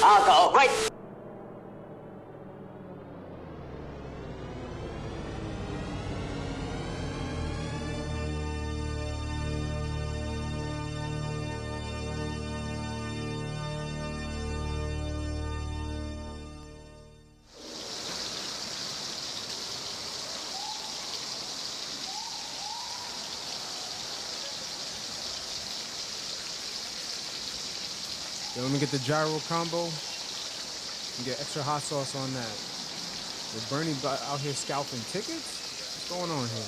I'll go right. Yo, let me get the gyro combo and get extra hot sauce on that. With Bernie out here scalping tickets? What's going on here?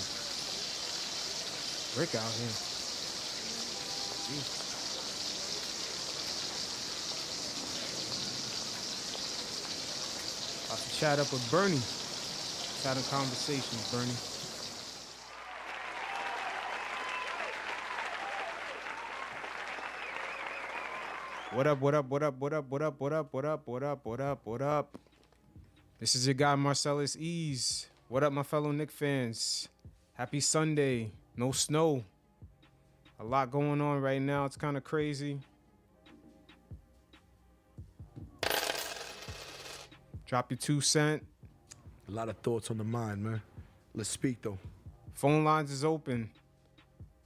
Rick out here. Jeez. About to chat up with Bernie. Just having conversations, Bernie. What up, what up, what up, what up, what up, what up, what up, what up, what up, what up? This is your guy, Marcellus Ease. What up, my fellow Knicks fans? Happy Sunday. No snow. A lot going on right now. It's kind of crazy. Drop your 2 cents. A lot of thoughts on the mind, man. Let's speak, though. Phone lines is open.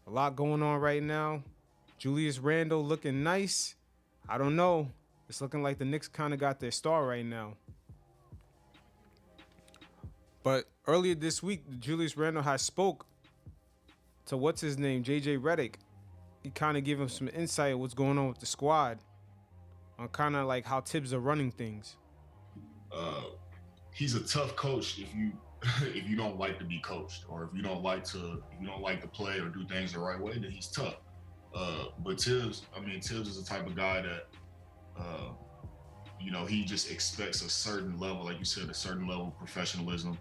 A lot going on right now. Julius Randle looking nice. I don't know. It's looking like the Knicks kind of got their star right now. But earlier this week, Julius Randle has spoke to what's his name, JJ Redick. He kind of gave him some insight of what's going on with the squad, on kind of like how Tibbs are running things. He's a tough coach if you don't like to be coached, or if you don't like to play or do things the right way, then he's tough. But Tibbs is the type of guy that, he just expects a certain level, like you said, a certain level of professionalism.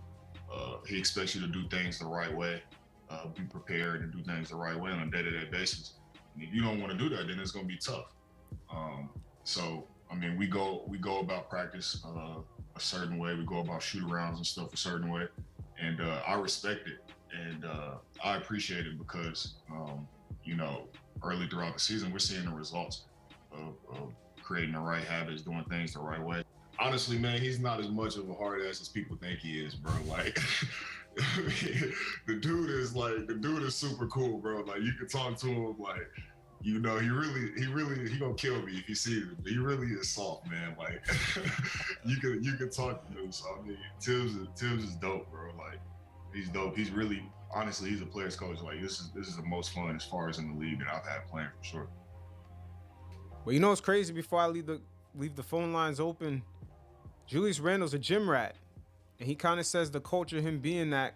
He expects you to do things the right way, be prepared and do things the right way on a day-to-day basis. And if you don't want to do that, then it's going to be tough. We go about practice a certain way. We go about shoot-arounds and stuff a certain way. And I respect it. And I appreciate it because, early throughout the season, we're seeing the results of creating the right habits, doing things the right way. Honestly, man, he's not as much of a hard ass as people think he is, bro. Like, the dude is super cool, bro. Like, you can talk to him, like, he gonna kill me if you see him. He really is soft, man. Like, you can talk to him. So I mean, Tibbs is dope, bro. Like, he's dope. He's really, honestly, he's a player's coach. Like, this is the most fun as far as in the league that I've had playing, for sure. Well, you know what's crazy? Before I leave the phone lines open, Julius Randle's a gym rat, and he kind of says the culture, him being that,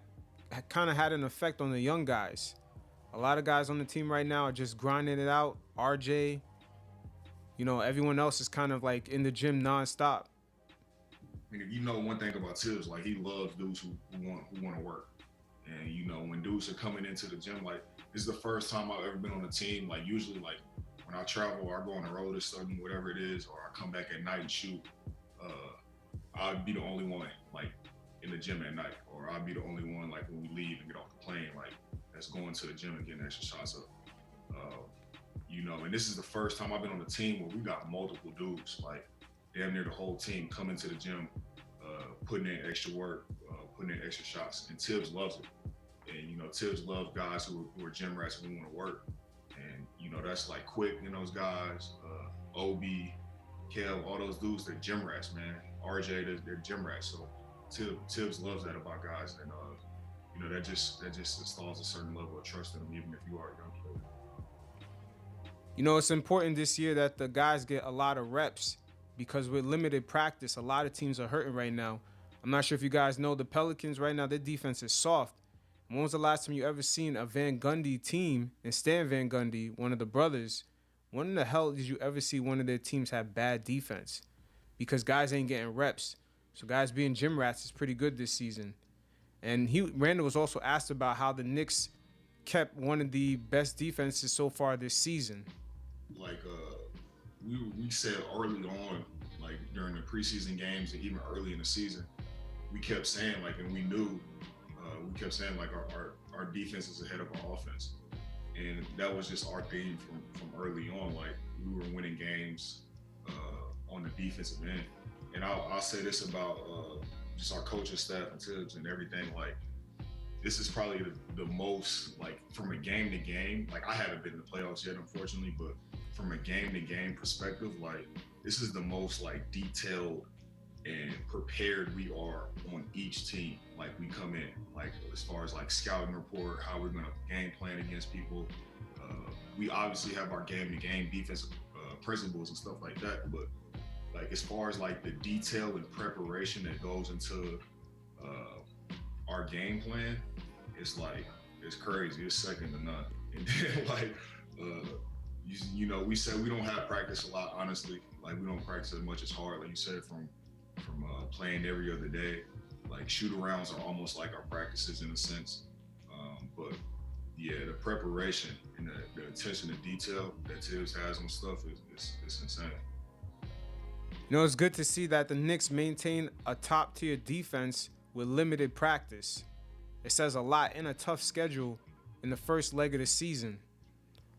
kind of had an effect on the young guys. A lot of guys on the team right now are just grinding it out. RJ, everyone else is kind of like in the gym nonstop. I mean, if you know one thing about Tibbs, like, he loves dudes who want to work. And, when dudes are coming into the gym, like, this is the first time I've ever been on a team. Like, usually, like, when I travel or I go on the road or something, whatever it is, or I come back at night and shoot, I'd be the only one, like, in the gym at night. Or I'd be the only one, like, when we leave and get off the plane, like, that's going to the gym and getting extra shots up. And this is the first time I've been on a team where we got multiple dudes, like, damn near the whole team coming to the gym, putting in extra work, putting in extra shots, and Tibbs loves it. And Tibbs loves guys who are gym rats and who want to work. And that's like Quick and those guys, Obi, Kev, all those dudes, they're gym rats, man. RJ, they're gym rats. So Tibbs loves that about guys, and that just installs a certain level of trust in them, even if you are a young player. It's important this year that the guys get a lot of reps, because with limited practice, a lot of teams are hurting right now. I'm not sure if you guys know, the Pelicans right now, their defense is soft. When was the last time you ever seen a Van Gundy team, and Stan Van Gundy, one of the brothers, when in the hell did you ever see one of their teams have bad defense? Because guys ain't getting reps. So guys being gym rats is pretty good this season. And Randle was also asked about how the Knicks kept one of the best defenses so far this season. Like, we said early on, like, during the preseason games and even early in the season, we kept saying, like, and we knew, we kept saying, like, our defense is ahead of our offense. And that was just our theme from early on. Like, we were winning games on the defensive end. And I'll say this about just our coaching staff and Tibbs and everything. Like, this is probably the most, like, from a game to game. Like, I haven't been in the playoffs yet, unfortunately, but from a game to game perspective, like, this is the most, like, detailed and prepared we are on each team. Like, we come in, like, as far as like scouting report, how we're going to game plan against people. We obviously have our game to game defensive principles and stuff like that, but like, as far as like the detail and preparation that goes into our game plan, it's like, it's crazy. It's second to none. And then like, you know, we said we don't have practice a lot, honestly. Like, we don't practice as much as hard, like you said, from playing every other day. Like, shoot arounds are almost like our practices in a sense. But yeah, the preparation and the attention to detail that Tibbs has on stuff is insane. You know, it's good to see that the Knicks maintain a top-tier defense with limited practice. It says a lot in a tough schedule in the first leg of the season.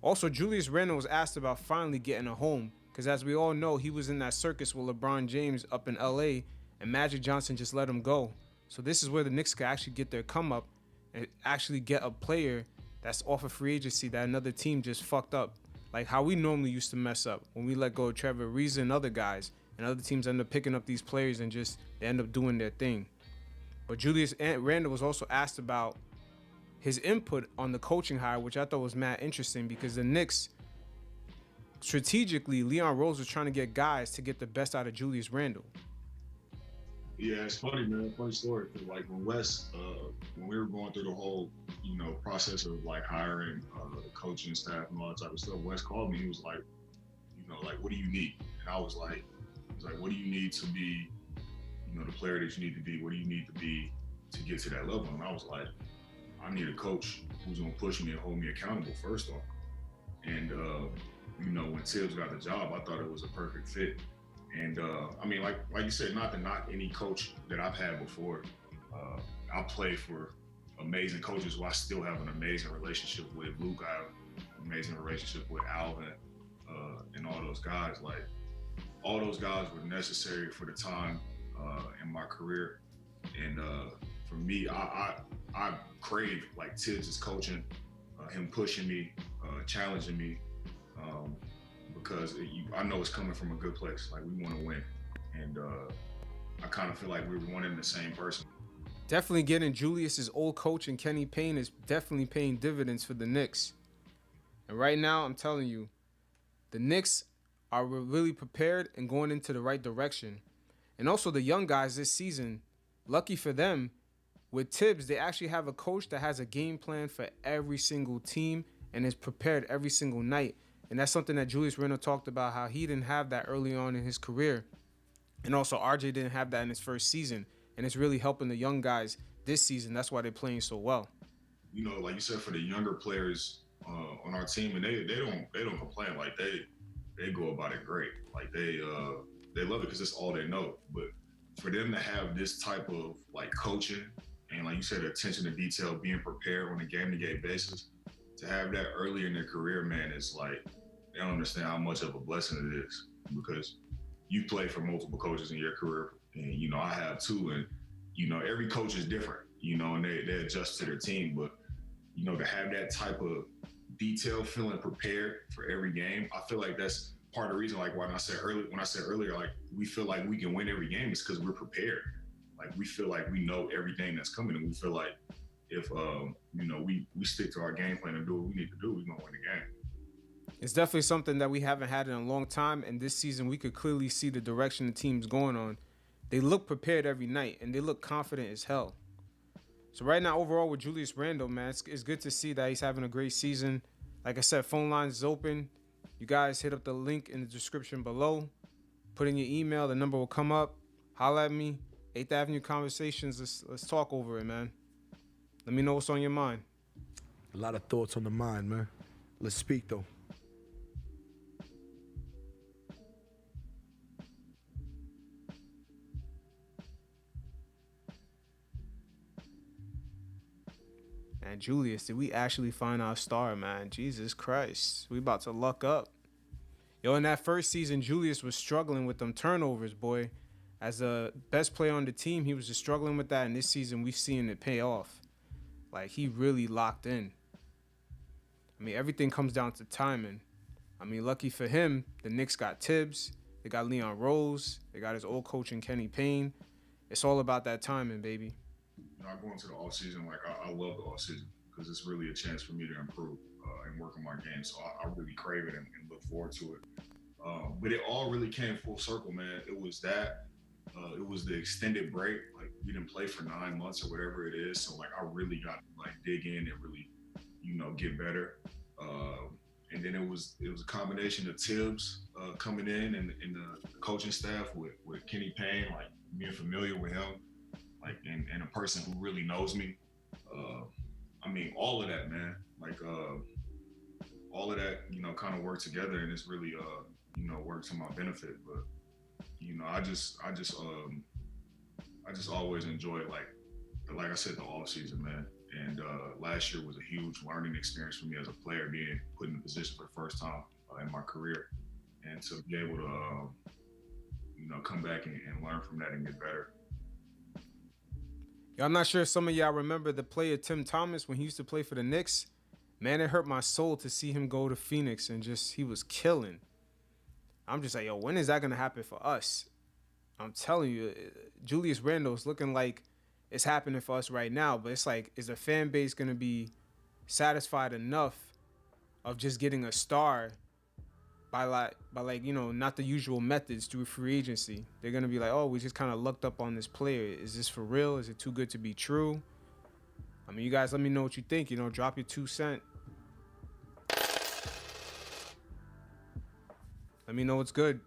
Also, Julius Randle was asked about finally getting a home, because as we all know, he was in that circus with LeBron James up in LA, and Magic Johnson just let him go. So this is where the Knicks could actually get their come up and actually get a player that's off of free agency that another team just fucked up. Like how we normally used to mess up when we let go of Trevor Ariza and other guys, and other teams end up picking up these players and just they end up doing their thing. But Julius Randle was also asked about his input on the coaching hire, which I thought was mad interesting, because the Knicks, strategically, Leon Rose was trying to get guys to get the best out of Julius Randle. Yeah, it's funny, man. Funny story. Cause like when when we were going through the whole, you know, process of like hiring the coaching staff and all that type of stuff, Wes called me. He was like, you know, like, what do you need? And I was like, what do you need to be, you know, the player that you need to be? What do you need to be to get to that level? And I was like, I need a coach who's gonna push me and hold me accountable first off. And you know, when Tibbs got the job, I thought it was a perfect fit. And I mean, like you said, not to knock any coach that I've had before. I played for amazing coaches who I still have an amazing relationship with. Luke, I have an amazing relationship with Alvin, and all those guys. Like, all those guys were necessary for the time in my career. And for me, I crave like Tibbs' coaching, him pushing me, challenging me. Because I know it's coming from a good place. Like, we want to win. And I kind of feel like we're one and the same person. Definitely getting Julius's old coach and Kenny Payne is definitely paying dividends for the Knicks. And right now, I'm telling you, the Knicks are really prepared and going into the right direction. And also the young guys this season, lucky for them, with Tibbs, they actually have a coach that has a game plan for every single team and is prepared every single night. And that's something that Julius Randle talked about, how he didn't have that early on in his career. And also RJ didn't have that in his first season. And it's really helping the young guys this season. That's why they're playing so well. You know, like you said, for the younger players on our team, and they don't complain. Like, they go about it great. Like, they love it because it's all they know. But for them to have this type of like coaching and, like you said, attention to detail, being prepared on a game-to-game basis, to have that early in their career, man, it's like, they don't understand how much of a blessing it is, because you play for multiple coaches in your career, and you know, I have too, and you know, every coach is different, you know, and they adjust to their team, but you know, to have that type of detail, feeling prepared for every game, I feel like that's part of the reason, like when I said earlier, like we feel like we can win every game is because we're prepared. Like, we feel like we know everything that's coming, and we feel like if you know, we stick to our game plan and do what we need to do, we're gonna win the game. It's definitely something that we haven't had in a long time, and this season we could clearly see the direction the team's going on. They look prepared every night, and they look confident as hell. So right now, overall, with Julius Randle, man, it's good to see that he's having a great season. Like I said, phone lines is open. You guys hit up the link in the description below. Put in your email. The number will come up. Holla at me. 8th Avenue Conversations. Let's talk over it, man. Let me know what's on your mind. A lot of thoughts on the mind, man. Let's speak, though. Man, Julius, did we actually find our star, man? Jesus Christ. We about to luck up. Yo, in that first season, Julius was struggling with them turnovers, boy. As the best player on the team, he was just struggling with that. And this season, we've seen it pay off. Like, he really locked in. I mean, everything comes down to timing. I mean, lucky for him, the Knicks got Tibbs. They got Leon Rose. They got his old coach in Kenny Payne. It's all about that timing, baby. You know, I go into the offseason, like, I love the offseason because it's really a chance for me to improve and work on my game. So I really crave it and look forward to it. But it all really came full circle, man. It was that. It was the extended break. Like, we didn't play for 9 months or whatever it is. So, like, I really got to, like, dig in and really, you know, get better. And then it was a combination of Tibbs coming in and the coaching staff with Kenny Payne, like, being familiar with him, like, and a person who really knows me. I mean, all of that, man. Like, all of that, you know, kind of worked together, and it's really, you know, worked to my benefit. But, you know, I just always enjoyed, like I said, the off season, man. And last year was a huge learning experience for me as a player, being put in a position for the first time in my career, and to be able to, you know, come back and learn from that and get better. Yo, I'm not sure if some of y'all remember the player Tim Thomas when he used to play for the Knicks. Man, it hurt my soul to see him go to Phoenix and just, he was killing. I'm just like, yo, when is that going to happen for us? I'm telling you, Julius Randle's looking like it's happening for us right now, but it's like, is the fan base going to be satisfied enough of just getting a star by like, you know, not the usual methods through free agency? They're going to be like, oh, we just kind of lucked up on this player. Is this for real? Is it too good to be true? I mean, you guys let me know what you think. You know, drop your 2 cents. Let me know what's good.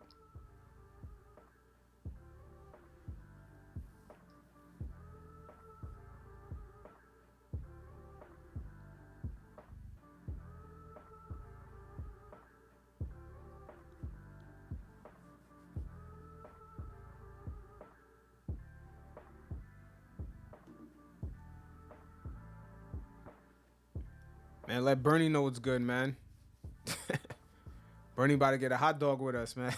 Man, let Bernie know what's good, man. Bernie about to get a hot dog with us, man.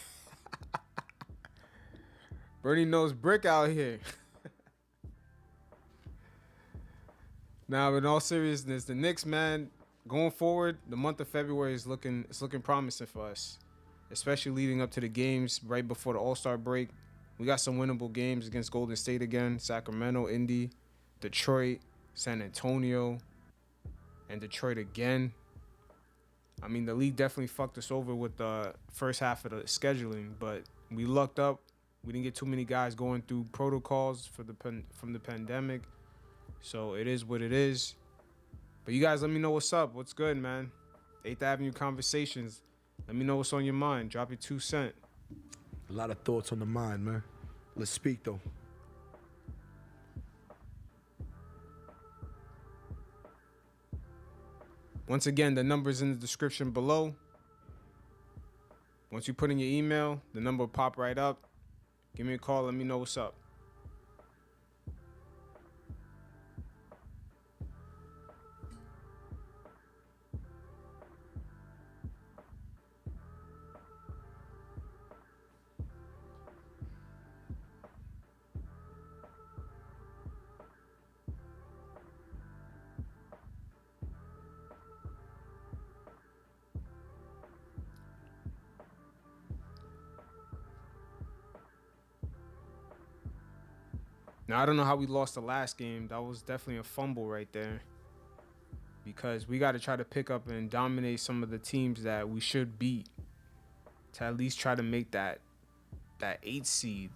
Bernie knows brick out here. Now, in all seriousness, the Knicks, man, going forward, the month of February is looking promising for us, especially leading up to the games right before the All-Star break. We got some winnable games against Golden State again, Sacramento, Indy, Detroit, San Antonio, and Detroit again. I mean, the league definitely fucked us over with the first half of the scheduling, but we lucked up. We didn't get too many guys going through protocols from the pandemic, so it is what it is. But you guys let me know what's up. What's good, man? 8th Avenue Conversations. Let me know what's on your mind. Drop your 2 cents. A lot of thoughts on the mind, man. Let's speak, though. Once again, the number's in the description below. Once you put in your email, the number will pop right up. Give me a call. Let me know what's up. Now, I don't know how we lost the last game. That was definitely a fumble right there. Because we got to try to pick up and dominate some of the teams that we should beat to at least try to make that 8 seed,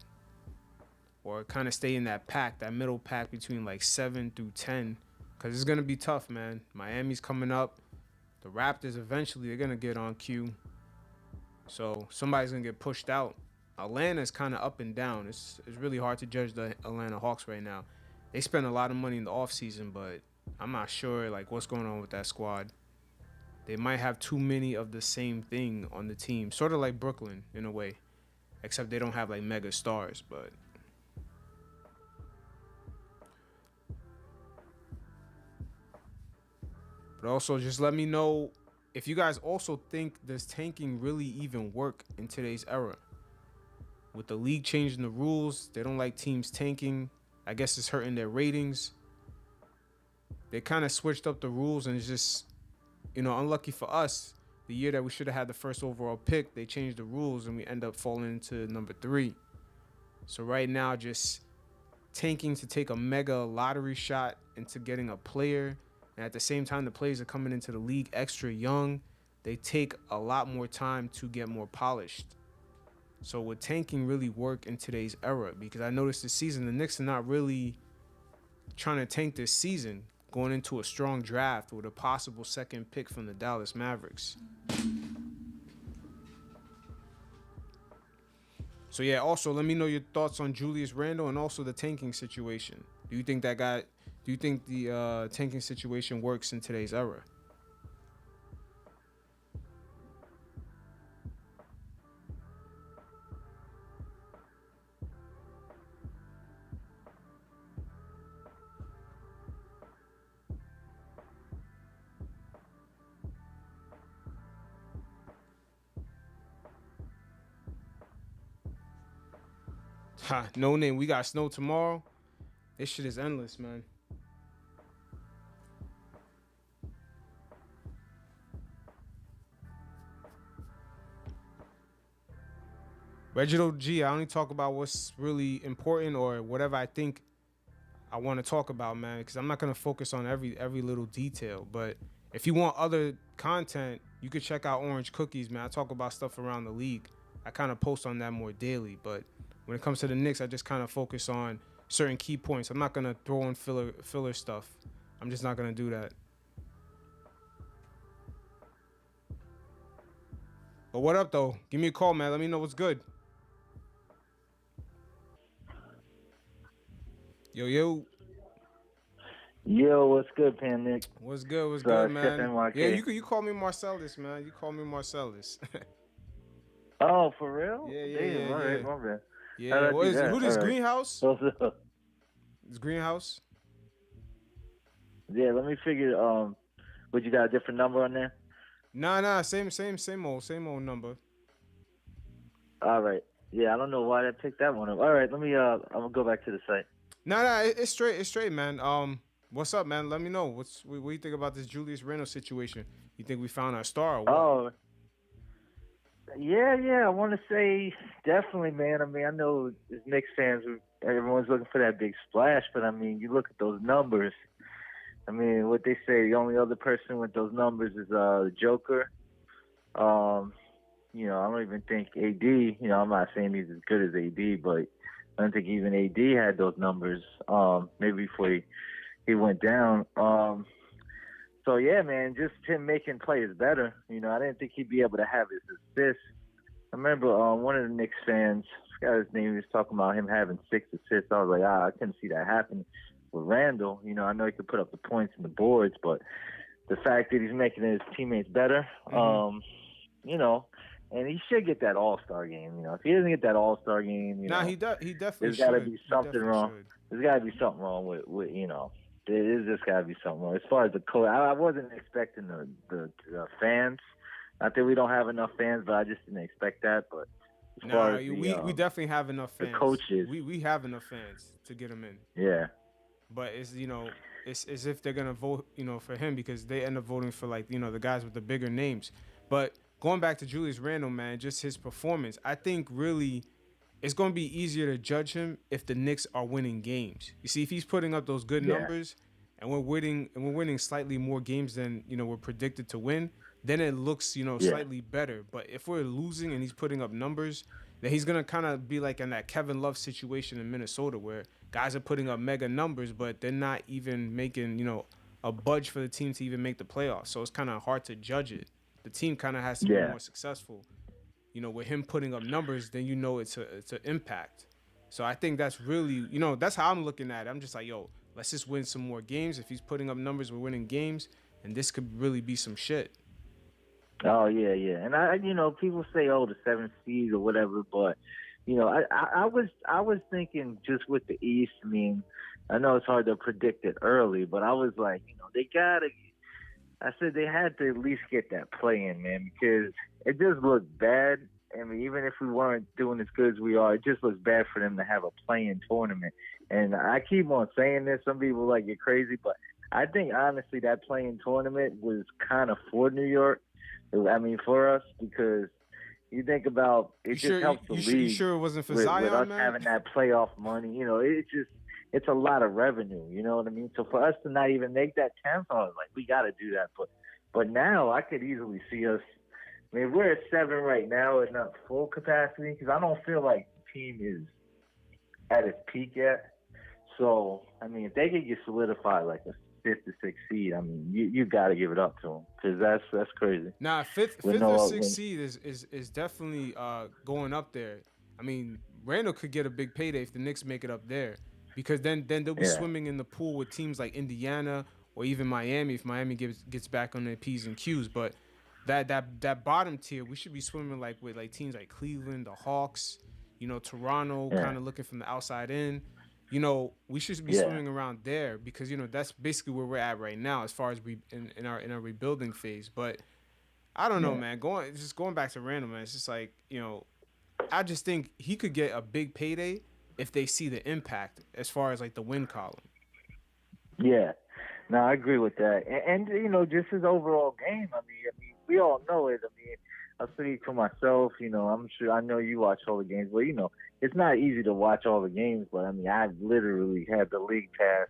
or kind of stay in that pack, that middle pack between like 7 through 10. Because it's going to be tough, man. Miami's coming up. The Raptors, eventually, they're going to get on cue. So somebody's going to get pushed out. Atlanta's kind of up and down. It's really hard to judge the Atlanta Hawks right now. They spend a lot of money in the offseason, but I'm not sure like what's going on with that squad. They might have too many of the same thing on the team, sort of like Brooklyn in a way, except they don't have like mega stars. But also just let me know if you guys also think, does tanking really even work in today's era? With the league changing the rules, they don't like teams tanking. I guess it's hurting their ratings. They kind of switched up the rules, and it's just, unlucky for us. The year that we should have had the first overall pick, they changed the rules, and we end up falling into number 3. So right now, just tanking to take a mega lottery shot into getting a player, and at the same time, the players are coming into the league extra young. They take a lot more time to get more polished. So would tanking really work in today's era? Because I noticed this season, the Knicks are not really trying to tank this season, going into a strong draft with a possible second pick from the Dallas Mavericks. So yeah, also let me know your thoughts on Julius Randle and also the tanking situation. Do you think the tanking situation works in today's era? Ha, no name. We got snow tomorrow. This shit is endless, man. Reginald G, I only talk about what's really important or whatever I think I want to talk about, man, because I'm not gonna focus on every little detail. But if you want other content, you could check out Orange Cookies, man. I talk about stuff around the league. I kind of post on that more daily. But when it comes to the Knicks, I just kind of focus on certain key points. I'm not gonna throw in filler stuff. I'm just not gonna do that. But what up, though? Give me a call, man. Let me know what's good. Yo. Yo, what's good, PanKnick? What's good? What's good, man? NYK. Yeah, you call me Marcellus, man. You call me Marcellus. Oh, for real? Yeah. Damn, all right, my bad. Yeah. What is it? Who this All right. Greenhouse? What's up? It's Greenhouse. Yeah, let me figure. Would you got a different number on there? Nah. Same old number. All right. Yeah, I don't know why I picked that one up. All right, let me. I'm gonna go back to the site. Nah. It's straight, man. What's up, man? Let me know. What do you think about this Julius Randle situation? You think we found our star? Or what? Oh. Yeah. I want to say definitely, man. I mean, I know as Knicks fans, everyone's looking for that big splash, but I mean, you look at those numbers. I mean, what they say, the only other person with those numbers is the Joker. I don't even think AD. I'm not saying he's as good as AD, but I don't think even AD had those numbers. Maybe before he went down. So yeah, man, just him making plays better. I didn't think he'd be able to have his assists. I remember one of the Knicks fans, I forgot his name, he was talking about him having 6 assists. I was like, I couldn't see that happen with Randle. I know he could put up the points and the boards, but the fact that he's making his teammates better, and he should get that All-Star game. If he doesn't get that All-Star game, he definitely there's should. got to be something wrong. There's got to be something wrong with there's just got to be something wrong. As far as the coach, I wasn't expecting the fans. Not that we don't have enough fans, but I just didn't expect that. But as far as we definitely have enough fans. The coaches. We have enough fans to get them in. Yeah. But it's it's as if they're gonna vote for him because they end up voting for the guys with the bigger names. But going back to Julius Randle, man, just his performance, I think really it's gonna be easier to judge him if the Knicks are winning games. You see, if he's putting up those good numbers and we're winning slightly more games than we're predicted to win, then it looks slightly better. But if we're losing and he's putting up numbers, then he's gonna kind of be like in that Kevin Love situation in Minnesota where guys are putting up mega numbers, but they're not even making a budge for the team to even make the playoffs. So it's kind of hard to judge it. The team kind of has to be more successful. With him putting up numbers, then it's an impact. So I think that's really that's how I'm looking at it. I'm just like, let's just win some more games. If he's putting up numbers, we're winning games, and this could really be some shit. Oh yeah. And I people say the 7th seed or whatever, but I was thinking just with the East. I mean, I know it's hard to predict it early, but I was like, they gotta I said they had to at least get that play in, man, because it just looked bad. I mean, even if we weren't doing as good as we are, it just looks bad for them to have a play-in tournament. And I keep on saying this. Some people like you're crazy, but I think honestly that play-in tournament was kind of for New York. I mean, for us, because you think about it, just helps the league. You sure it wasn't for with Zion, us man? having that playoff money? You know, it's a lot of revenue. You know what I mean? So for us to not even make that 10th, I was like, we got to do that. But now I could easily see us. I mean, we're at 7 right now at not full capacity because I don't feel like the team is at its peak yet. So, I mean, if they could get solidified like a 5th or 6th seed, I mean, you got to give it up to them because that's crazy. Nah, fifth or 6th seed is definitely going up there. I mean, Randle could get a big payday if the Knicks make it up there because then they'll be swimming in the pool with teams like Indiana or even Miami if Miami gets back on their P's and Q's. But that bottom tier, we should be swimming with teams like Cleveland, the Hawks, Toronto, kind of looking from the outside in. We should be swimming around there because that's basically where we're at right now as far as we in our rebuilding phase. But I don't know, man. Going back to Randle, man. It's just like I just think he could get a big payday if they see the impact as far as like the win column. Yeah, no, I agree with that. And just his overall game. I mean, we all know it. I mean, I'll speak for myself. I'm sure I know you watch all the games, but it's not easy to watch all the games. But I mean, I've literally had the league pass.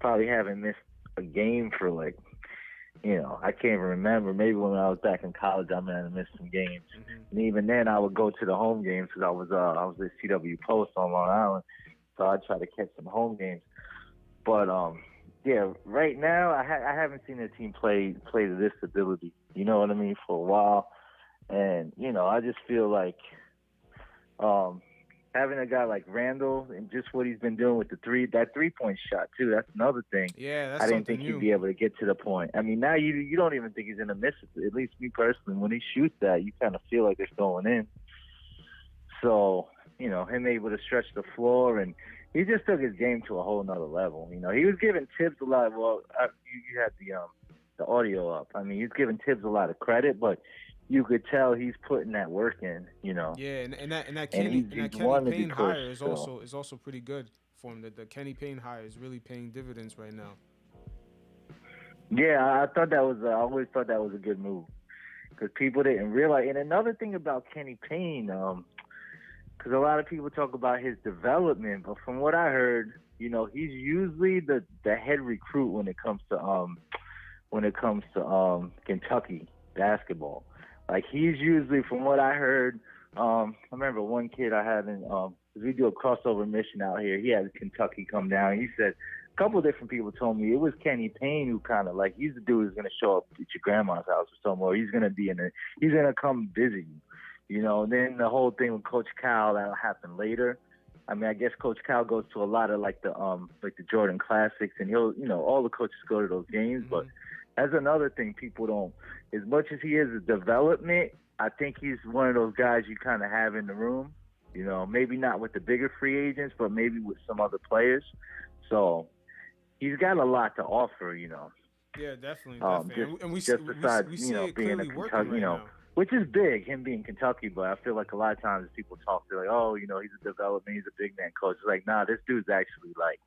Probably haven't missed a game for I can't remember. Maybe when I was back in college, I might have missed some games. Mm-hmm. And even then, I would go to the home games because I was at CW Post on Long Island, so I'd try to catch some home games. But right now I haven't seen a team play to this ability. You know what I mean? For a while, and I just feel like having a guy like Randle and just what he's been doing with that 3-point shot too. That's another thing. Yeah, that's I didn't think he'd be able to get to the point. I mean, now you don't even think he's gonna miss it. At least me personally, when he shoots that, you kind of feel like it's going in. So him able to stretch the floor, and he just took his game to a whole nother level. He was giving Tibbs a lot. Well, you had the audio up. I mean, he's giving Tibbs a lot of credit, but you could tell he's putting that work in. Yeah, and that Kenny Payne hire is also pretty good for him. The Kenny Payne hire is really paying dividends right now. Yeah, I thought that was. I always thought that was a good move because people didn't realize. And another thing about Kenny Payne, because a lot of people talk about his development, but from what I heard, he's usually the head recruit when it comes to Kentucky basketball. Like he's usually, from what I heard, I remember one kid I had in, we do a crossover mission out here. He had Kentucky come down. He said a couple of different people told me it was Kenny Payne who kind of like, he's the dude who's going to show up at your grandma's house or somewhere. He's going to come visit you. And then the whole thing with Coach Cal, that'll happen later. I mean, I guess Coach Cal goes to a lot of like the Jordan Classics, and he'll, all the coaches go to those games. Mm-hmm. But that's another thing people don't. As much as he is a development, I think he's one of those guys you kind of have in the room. Maybe not with the bigger free agents, but maybe with some other players. So he's got a lot to offer. Yeah, definitely. And we see it being clearly working right now. Which is big, him being Kentucky, but I feel like a lot of times people talk, they're like, oh, he's a development, he's a big man coach. It's like, nah, this dude's actually like,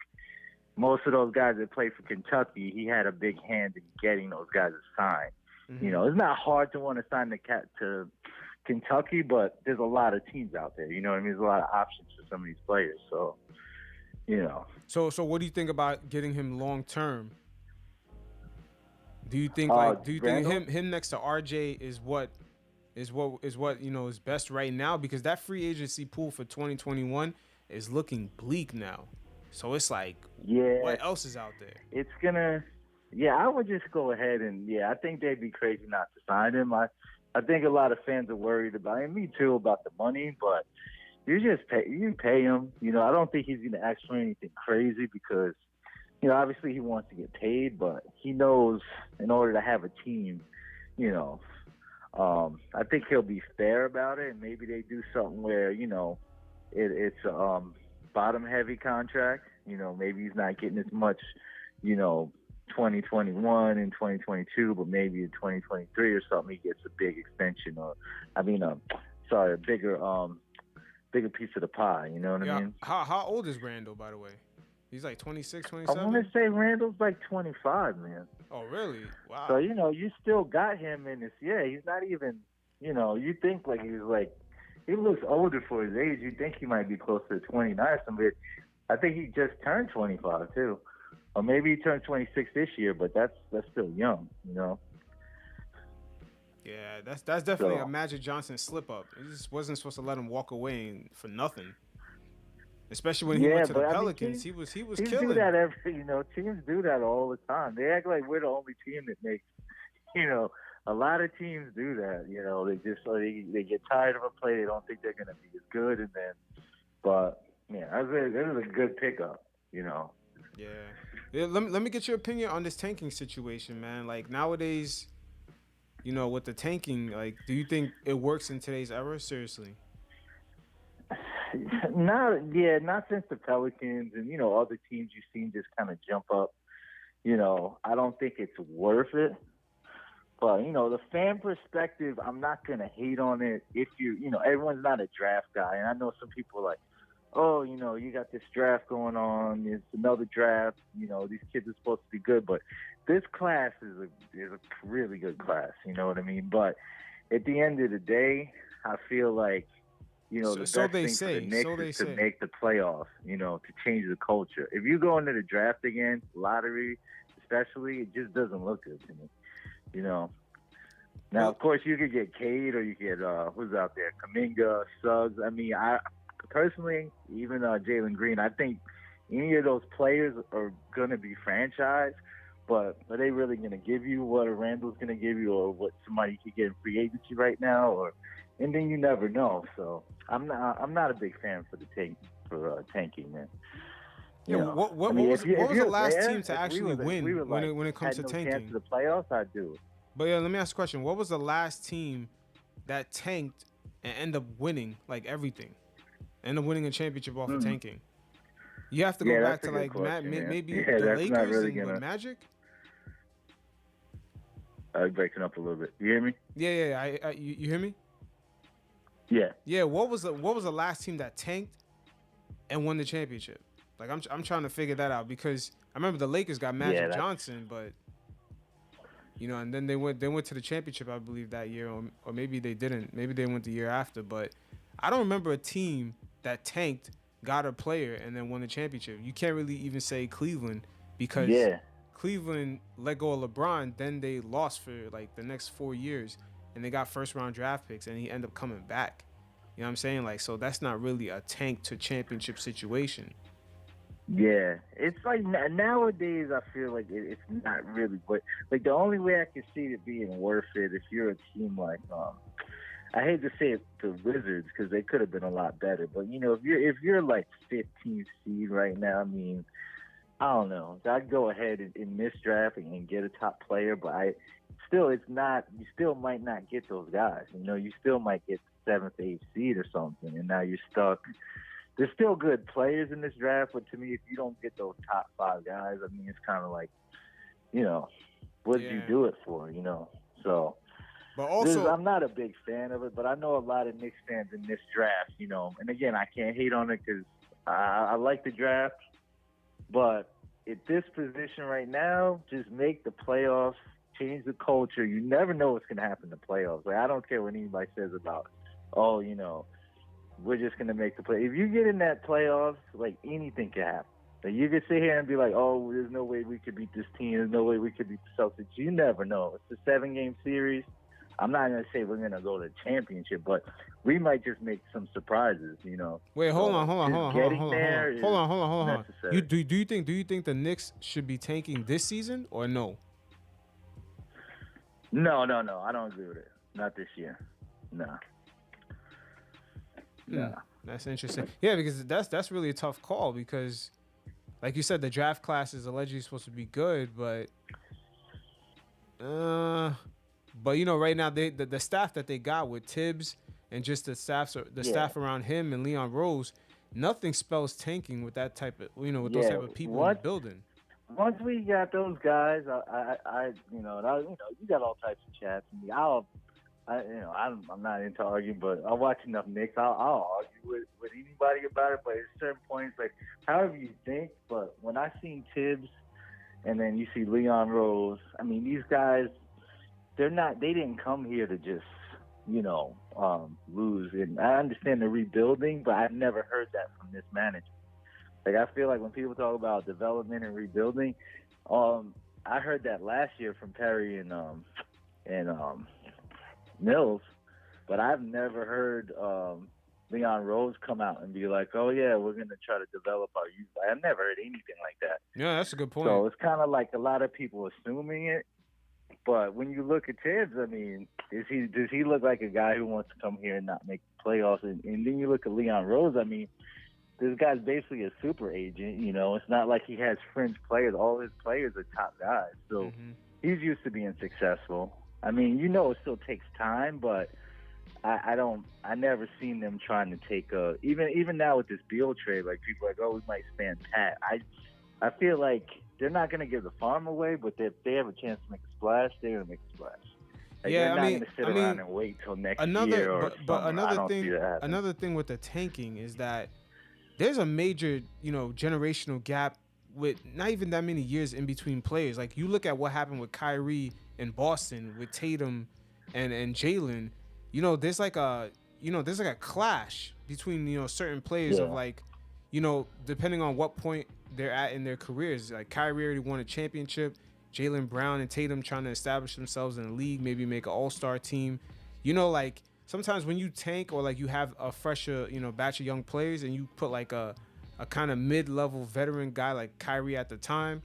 most of those guys that play for Kentucky, he had a big hand in getting those guys signed. Mm-hmm. It's not hard to want to sign to Kentucky, but there's a lot of teams out there. You know what I mean? There's a lot of options for some of these players. So, So what do you think about getting him long term? Do you think think him next to RJ is what is best right now? Because that free agency pool for 2021 is looking bleak now. So it's like, what else is out there? I would just go ahead and, I think they'd be crazy not to sign him. I think a lot of fans are worried about him, me too, about the money, but you pay him. I don't think he's going to ask for anything crazy because, obviously he wants to get paid, but he knows in order to have a team, I think he'll be fair about it, and maybe they do something where, it's a bottom-heavy contract. Maybe he's not getting as much, 2021 and 2022, but maybe in 2023 or something he gets a big extension, or a bigger piece of the pie. You know what I mean? How old is Randle, by the way? He's like 26, I 27? want to say Randall's like 25, man. Oh, really? Wow. So, you still got him in this. Yeah, he's not even, you think like he looks older for his age. You think he might be closer to 29 or something. I think he just turned 25 too. Or maybe he turned 26 this year, but that's still young, Yeah, that's definitely a Magic Johnson slip up. He just wasn't supposed to let him walk away for nothing. Especially when he went to the Pelicans, he was teams killing. Do that teams do that all the time. They act like we're the only team that makes, a lot of teams do that. They just they get tired of a play, they don't think they're gonna be as good, but that was a good pickup. Yeah. Let me get your opinion on this tanking situation, man. Like nowadays, with the tanking, like, do you think it works in today's era? Seriously. Not since the Pelicans and other teams you've seen just kind of jump up. I don't think it's worth it. But the fan perspective, I'm not gonna hate on it. If everyone's not a draft guy, and I know some people are like, oh, you got this draft going on. It's another draft. These kids are supposed to be good, but this class is a really good class. You know what I mean? But at the end of the day, I feel like. The best thing for the Knicks is to make the playoffs, to change the culture. If you go into the draft again, lottery especially, it just doesn't look good to me, Now, of course, you could get Cade or you get, who's out there, Kuminga, Suggs. I mean, I personally, even Jalen Green, I think any of those players are going to be franchised, but are they really going to give you what a Randle's going to give you or what somebody could get in free agency right now? And then you never know. So I'm not a big fan for tanking, man. What was the last team to actually win when it comes to tanking? Chance of the playoffs, I do. But let me ask a question. What was the last team that tanked and ended up winning like everything? End up winning a championship off of tanking? You have to go back to like maybe the Lakers and Magic. Breaking up a little bit. You hear me? Yeah. You hear me? Yeah. Yeah. What was the last team that tanked and won the championship? Like I'm trying to figure that out because I remember the Lakers got Magic Johnson, but and then they went to the championship, I believe, that year, or maybe they didn't. Maybe they went the year after, but I don't remember a team that tanked, got a player, and then won the championship. You can't really even say Cleveland because Cleveland let go of LeBron, then they lost for like the next 4 years. And they got first-round draft picks, and he ended up coming back. You know what I'm saying? Like, so that's not really a tank to championship situation. Yeah, it's like nowadays I feel like it's not really. But like the only way I can see it being worth it if you're a team like I hate to say it, the Wizards, because they could have been a lot better. But if you're like 15th seed right now, I mean, I don't know. I'd go ahead and miss draft and get a top player, but it's not. You still might not get those guys. You still might get the 7th, 8th seed or something, and now you're stuck. There's still good players in this draft, but to me, if you don't get those top 5 guys, I mean, it's kind of like, what did you do it for? So. But also, I'm not a big fan of it, but I know a lot of Knicks fans in this draft. And again, I can't hate on it because I like the draft, but at this position right now, just make the playoffs. Change the culture. You never know what's going to happen in the playoffs. Like, I don't care what anybody says about, we're just going to make the play. If you get in that playoffs, like, anything can happen. Like, you can sit here and be like, oh, there's no way we could beat this team. There's no way we could beat the Celtics. You never know. It's a 7-game series. I'm not going to say we're going to go to the championship, but we might just make some surprises, Wait, hold on. Necessary. Do you think the Knicks should be tanking this season or no? No. I don't agree with it. Not this year. No. That's interesting. Yeah, because that's really a tough call because, like you said, the draft class is allegedly supposed to be good, but right now the staff that they got with Tibbs and just the staff around him and Leon Rose, nothing spells tanking with that type of those type of people in the building. once we got those guys, you got all types of chats. And I'm not into arguing, but I watch enough Knicks. I'll argue with anybody about it. But at certain points, like however you think. But when I seen Tibbs, and then you see Leon Rose, I mean, these guys, they didn't come here to just, lose. And I understand the rebuilding, but I've never heard that from this manager. Like, I feel like when people talk about development and rebuilding, I heard that last year from Perry and Mills, but I've never heard Leon Rose come out and be like, "Oh yeah, we're gonna try to develop our youth." I've never heard anything like that. Yeah, that's a good point. So it's kind of like a lot of people assuming it. But when you look at Tibbs, I mean, does he look like a guy who wants to come here and not make the playoffs? And then you look at Leon Rose, I mean, this guy's basically a super agent. It's not like he has fringe players. All his players are top guys. So he's used to being successful. I mean, it still takes time, but I never seen them trying to take even now with this Beal trade, like people are like, oh, we might stand pat. I feel like they're not going to give the farm away, but if they have a chance to make a splash, they're going to make a splash. Like, yeah, they're not going to sit around and wait till next year or but another another thing with the tanking is that there's a major, generational gap with not even that many years in between players. Like you look at what happened with Kyrie in Boston with Tatum and Jalen. There's like a clash between certain players of like, depending on what point they're at in their careers. Like Kyrie already won a championship. Jalen Brown and Tatum trying to establish themselves in the league, maybe make an all-star team. Like sometimes when you tank or like you have a fresher, batch of young players and you put like a kind of mid-level veteran guy like Kyrie at the time,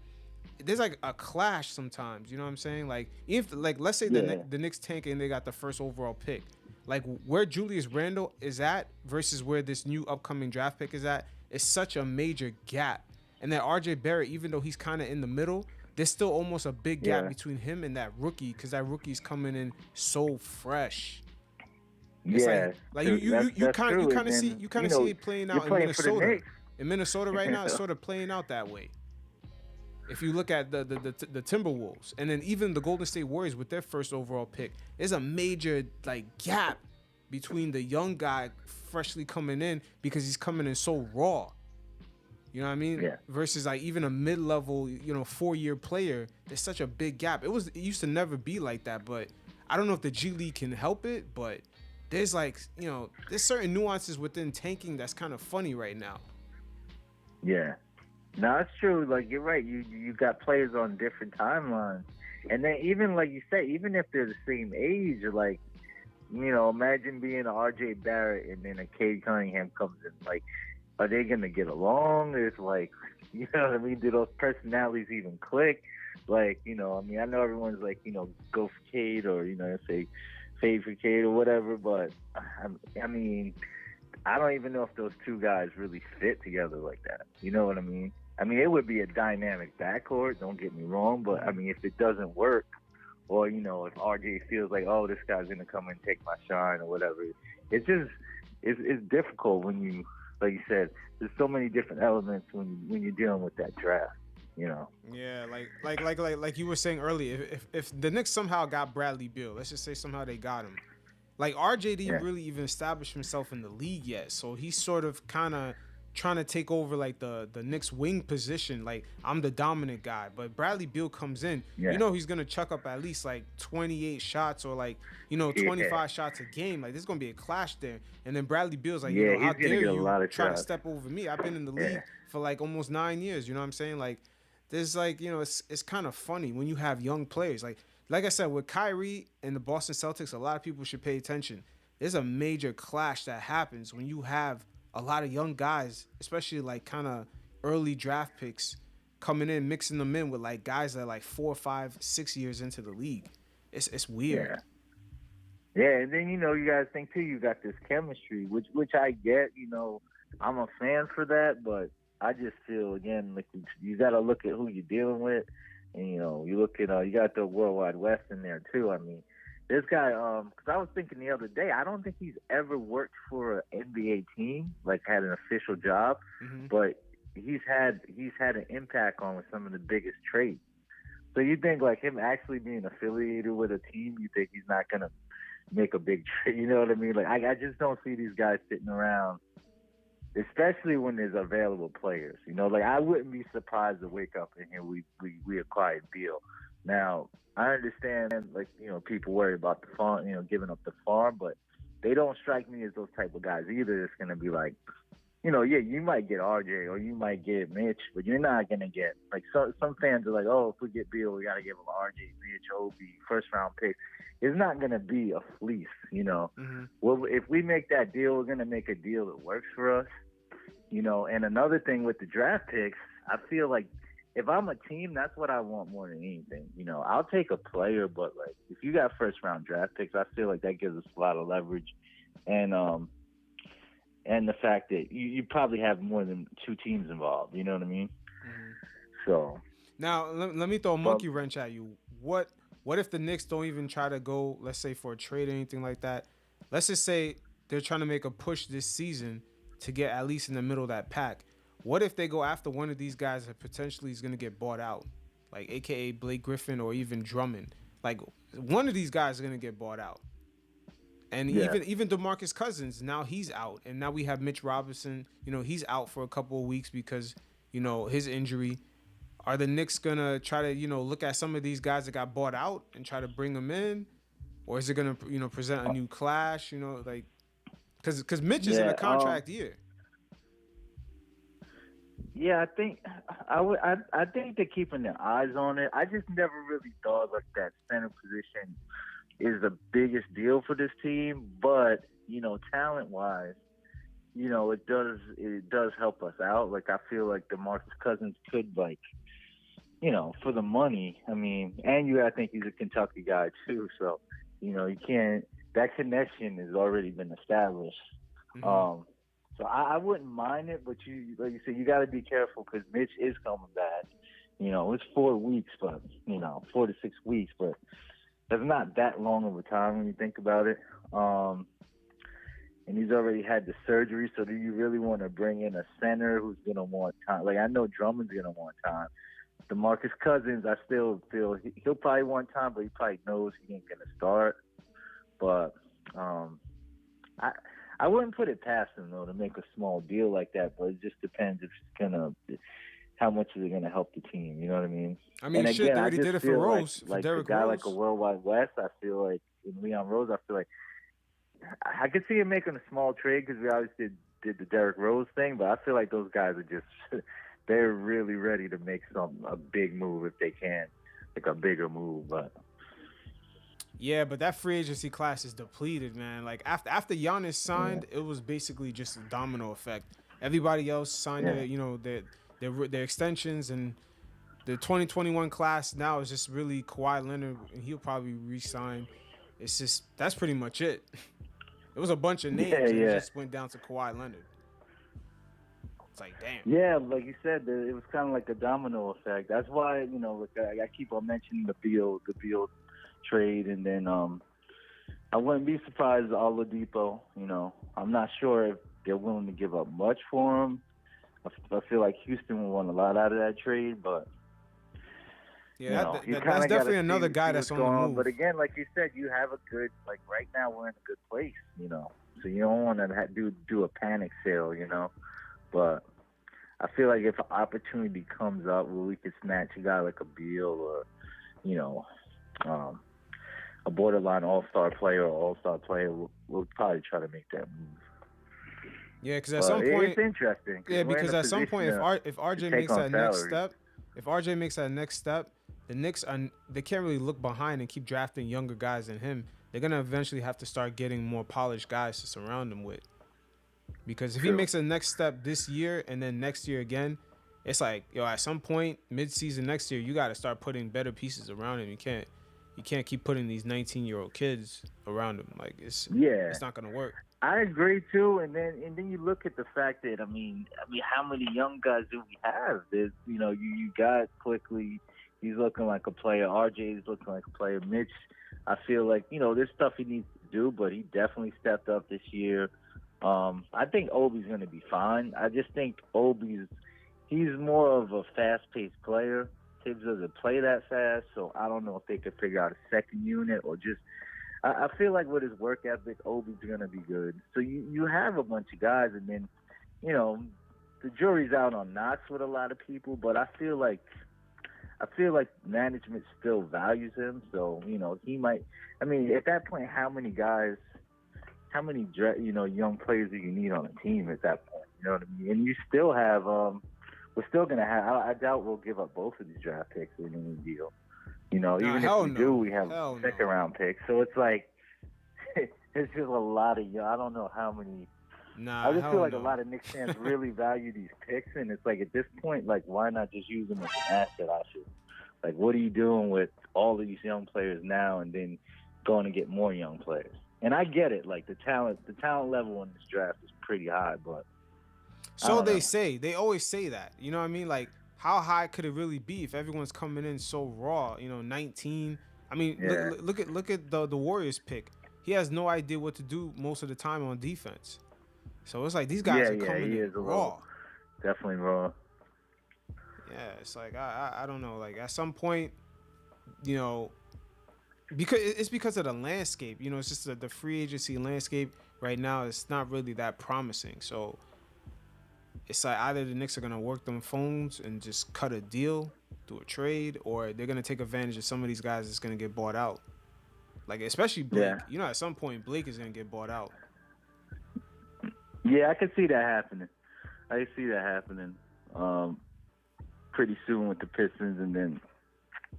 there's like a clash sometimes. You know what I'm saying? Like if let's say the Knicks tank and they got the first overall pick, like where Julius Randle is at versus where this new upcoming draft pick is at, is such a major gap. And then RJ Barrett, even though he's kind of in the middle, there's still almost a big gap between him and that rookie because that rookie's coming in so fresh. It's you kind of see it playing out in Minnesota. In Minnesota right now, it's sort of playing out that way. If you look at the Timberwolves and then even the Golden State Warriors with their first overall pick, there's a major gap between the young guy freshly coming in because he's coming in so raw. You know what I mean? Yeah. Versus even a mid-level, 4-year player, there's such a big gap. It used to never be like that, but I don't know if the G League can help it, but there's there's certain nuances within tanking that's kind of funny right now. Yeah. No, it's true. Like, you're right. You got players on different timelines. And then even, like you say, even if they're the same age, like, imagine being an RJ Barrett and then a Cade Cunningham comes in. Like, are they going to get along? It's like, you know what I mean? Do those personalities even click? Like, I know everyone's like, go for Cade or, say fade for Cade or whatever. But, I mean, I don't even know if those two guys really fit together like that. You know what I mean? I mean, it would be a dynamic backcourt, don't get me wrong. But, I mean, if it doesn't work, or, if RJ feels like, oh, this guy's going to come and take my shine or whatever, it's difficult when you, like you said, there's so many different elements when you're dealing with that draft, Yeah, like you were saying earlier, if the Knicks somehow got Bradley Beal, let's just say somehow they got him, like RJ didn't really even establish himself in the league yet, so he's sort of kind of trying to take over like the Knicks wing position. Like, I'm the dominant guy, but Bradley Beal comes in, he's gonna chuck up at least like 28 shots or 25 shots a game. Like, there's gonna be a clash there. And then Bradley Beal's like, how dare you try to step over me? I've been in the league for like almost 9 years. You know what I'm saying? Like, there's it's kind of funny when you have young players. Like I said, with Kyrie and the Boston Celtics, a lot of people should pay attention. There's a major clash that happens when you have a lot of young guys, especially like kind of early draft picks coming in, mixing them in with like guys that are like 4, 5, 6 years into the league. It's weird. Yeah, and then you guys think too, you got this chemistry, which I get. I'm a fan for that, but I just feel again like you got to look at who you're dealing with, and you look at you got the Worldwide West in there too. I mean, this guy, because I was thinking the other day, I don't think he's ever worked for an NBA team, like had an official job, but he's had an impact on some of the biggest trades. So you think like him actually being affiliated with a team, you think he's not gonna make a big trade? You know what I mean? Like I just don't see these guys sitting around, especially when there's available players. You know, like I wouldn't be surprised to wake up and hear we acquired Beal. Now I understand, like people worry about the farm, giving up the farm, but they don't strike me as those type of guys either. It's gonna be like, yeah, you might get RJ or you might get Mitch, but you're not gonna get like some fans are like, oh, if we get Beal, we gotta give him RJ, Mitch, Obi, first round pick. It's not gonna be a fleece, Mm-hmm. Well, if we make that deal, we're gonna make a deal that works for us, And another thing with the draft picks, I feel like if I'm a team, that's what I want more than anything. I'll take a player, but like if you got first round draft picks, I feel like that gives us a lot of leverage, and the fact that you probably have more than two teams involved. You know what I mean? Mm-hmm. So now let me throw a monkey wrench at you. What if the Knicks don't even try to go, let's say, for a trade or anything like that? Let's just say they're trying to make a push this season to get at least in the middle of that pack. What if they go after one of these guys that potentially is going to get bought out, like AKA Blake Griffin or even Drummond? Like one of these guys is going to get bought out. And even DeMarcus Cousins, now he's out. And now we have Mitch Robinson, he's out for a couple of weeks because, his injury. Are the Knicks going to try to, look at some of these guys that got bought out and try to bring them in? Or is it going to, present a new clash, like because Mitch is in a contract year. Yeah, I think I think they're keeping their eyes on it. I just never really thought like that center position is the biggest deal for this team, but talent wise, it does help us out. Like I feel like DeMarcus Cousins could for the money. I mean, and I think he's a Kentucky guy too, so you can't. That connection has already been established. Mm-hmm. So I wouldn't mind it, but like you said, you got to be careful because Mitch is coming back. It's 4 weeks, but 4 to 6 weeks, but that's not that long of a time when you think about it. And he's already had the surgery, so do you really want to bring in a center who's gonna want time? Like I know Drummond's gonna want time. DeMarcus Cousins, I still feel he'll probably want time, but he probably knows he ain't gonna start. But I wouldn't put it past him though to make a small deal like that, but it just depends if it's how much is it gonna help the team. You know what I mean? I mean, and shit, again, they already did it for Rose, like for Derrick a guy Rose. like a Worldwide West. I feel like in Leon Rose, I feel like I could see him making a small trade because we obviously did the Derrick Rose thing, but I feel like those guys are just they're really ready to make a big move if they can, like a bigger move, but. Yeah, but that free agency class is depleted, man. Like after Giannis signed, it was basically just a domino effect. Everybody else signed their extensions, and the 2021 class now is just really Kawhi Leonard, and he'll probably re-sign. It's just that's pretty much it. It was a bunch of names, and it just went down to Kawhi Leonard. It's like, damn. Yeah, like you said, it was kind of like a domino effect. That's why I keep on mentioning the Beal trade, and then I wouldn't be surprised Oladipo. I'm not sure if they're willing to give up much for him. I feel like Houston will want a lot out of that trade, but that's definitely another guy that's on the move. But again, like you said, you have a good right now we're in a good place, so you don't want to do a panic sale, But I feel like if an opportunity comes up where we could snatch a guy like a Beal or a borderline all-star player or all-star player, we'll probably try to make that move. Yeah, because at some point it's interesting. Yeah, because at some point, if RJ makes that next step, the Knicks they can't really look behind and keep drafting younger guys than him. They're gonna eventually have to start getting more polished guys to surround him with. Because if he makes a next step this year and then next year again, it's like at some point mid-season next year, you got to start putting better pieces around him. You can't keep putting these 19-year-old kids around him. Like it's not gonna work. I agree too, and then you look at the fact that I mean, how many young guys do we have? There's you got Quickly, he's looking like a player. RJ is looking like a player. Mitch, I feel like there's stuff he needs to do, but he definitely stepped up this year. I think Obi's gonna be fine. I just think he's more of a fast-paced player. Tibbs doesn't play that fast, so I don't know if they could figure out a second unit or just. I feel like with his work ethic, Obi's gonna be good. So you have a bunch of guys, and then the jury's out on Knox with a lot of people, but I feel like management still values him. So he might. I mean, at that point, how many young players do you need on a team at that point? You know what I mean? And you still have. We're still gonna have. I doubt we'll give up both of these draft picks in any deal. Even if we do, we have second round picks. So it's like it's just a lot of. I don't know how many. I just feel like a lot of Knicks fans really value these picks, and it's like at this point, like why not just use them as an asset? Like, what are you doing with all of these young players now, and then going to get more young players? And I get it, like the talent level in this draft is pretty high, but so they say. They always say that. You know what I mean? Like, how high could it really be if everyone's coming in so raw? 19. I mean, yeah. look at the Warriors pick. He has no idea what to do most of the time on defense. So it's like these guys are coming in raw. Definitely raw. Yeah, it's like I don't know. Like at some point, because of the landscape. It's just the free agency landscape right now. It's not really that promising. So it's like either the Knicks are gonna work them phones and just cut a deal, do a trade, or they're gonna take advantage of some of these guys that's gonna get bought out. Like especially Blake. Yeah. At some point Blake is gonna get bought out. Yeah, I can see that happening. Pretty soon with the Pistons, and then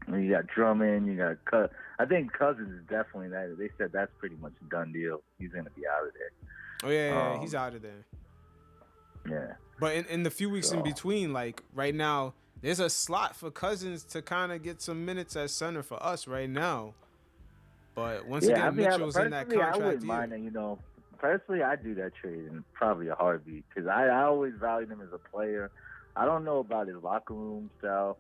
you got Drummond, you got Cut. I think Cousins is definitely that. They said that's pretty much a done deal. He's gonna be out of there. Oh yeah, he's out of there. Yeah. But in the few weeks in between, like right now, there's a slot for Cousins to kind of get some minutes at center for us right now. But once again, Mitchell's in that contract I wouldn't mind it, Personally, I'd do that trade in probably a heartbeat because I always valued him as a player. I don't know about his locker room style,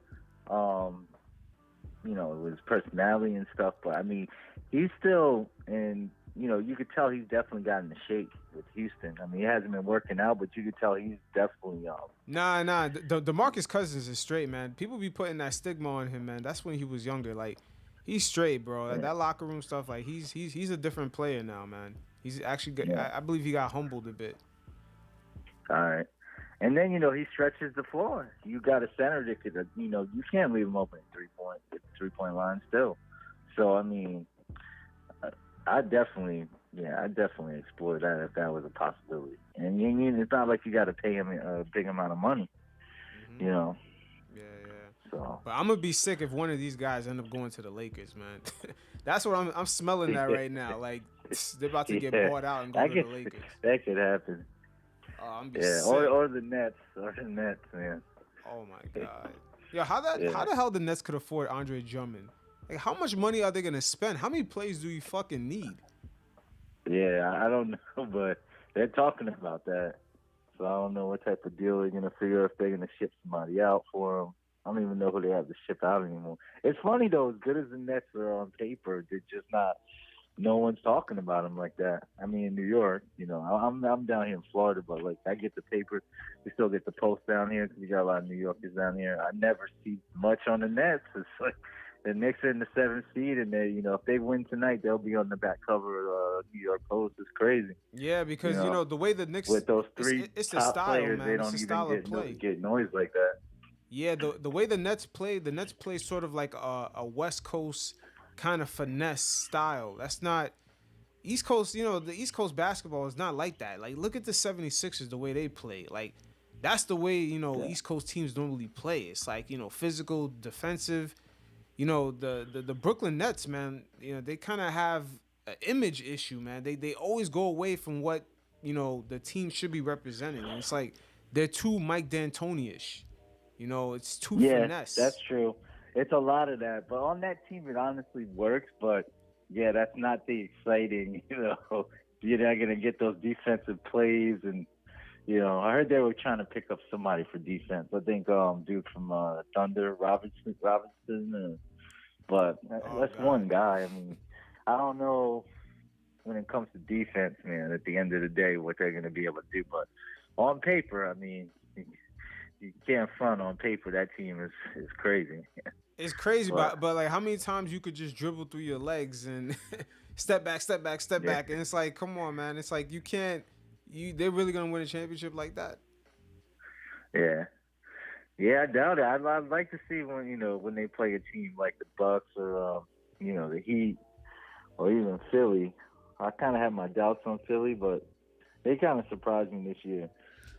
his personality and stuff, but I mean, he's still you could tell he's definitely gotten the shape with Houston. I mean, he hasn't been working out, but you could tell he's definitely Nah. The DeMarcus Cousins is straight, man. People be putting that stigma on him, man. That's when he was younger. Like, he's straight, bro. Like, that locker room stuff, like he's a different player now, man. He's actually good. I believe he got humbled a bit. All right. And then, he stretches the floor. You got a center that could, you can't leave him open at three-point line still. So, I mean, I'd definitely explore that if that was a possibility. And it's not like you got to pay him a big amount of money, Yeah. So. But I'm gonna be sick if one of these guys end up going to the Lakers, man. That's what I'm smelling that right now. Like they're about to get bought out and go to the Lakers. That could happen. I'm be sick. Or the Nets, man. Oh my God. Yo, how the hell the Nets could afford Andre Drummond? Like, how much money are they gonna spend? How many plays do you fucking need? Yeah, I don't know, but they're talking about that. So I don't know what type of deal they're gonna figure if they're gonna ship somebody out for them. I don't even know who they have to ship out anymore. It's funny though, as good as the Nets are on paper, they're just not. No one's talking about them like that. I mean, in New York, I'm down here in Florida, but like I get the paper, we still get the Post down here because we got a lot of New Yorkers down here. I never see much on the Nets. It's like the Knicks are in the 7th seed, and they, if they win tonight, they'll be on the back cover of New York Post. It's crazy. Yeah, because the way the Knicks with those three it's top style, players, man. they don't even get noise like that. Yeah, the way the Nets play sort of like a West Coast kind of finesse style. That's not East Coast, the East Coast basketball is not like that. Like, look at the 76ers, the way they play. Like, that's the way, East Coast teams normally play. It's like, physical, defensive. The Brooklyn Nets, man, they kind of have an image issue, man. They always go away from what, the team should be representing. And it's like they're too Mike D'Antoni-ish. It's too finesse. That's true. It's a lot of that. But on that team, it honestly works. But, yeah, that's not the exciting, You're not going to get those defensive plays. And, I heard they were trying to pick up somebody for defense. I think dude from Thunder, Robinson. But that's one guy. I mean, I don't know when it comes to defense, man, at the end of the day, what they're going to be able to do. But on paper, I mean, you can't front on paper. That team is crazy. It's crazy, but like how many times you could just dribble through your legs and step back, Yeah. and it's like, come on, man. It's like you can't. They're really gonna win a championship like that? Yeah. Yeah, I doubt it. I'd like to see when they play a team like the Bucks or the Heat or even Philly. I kind of have my doubts on Philly, but they kind of surprised me this year.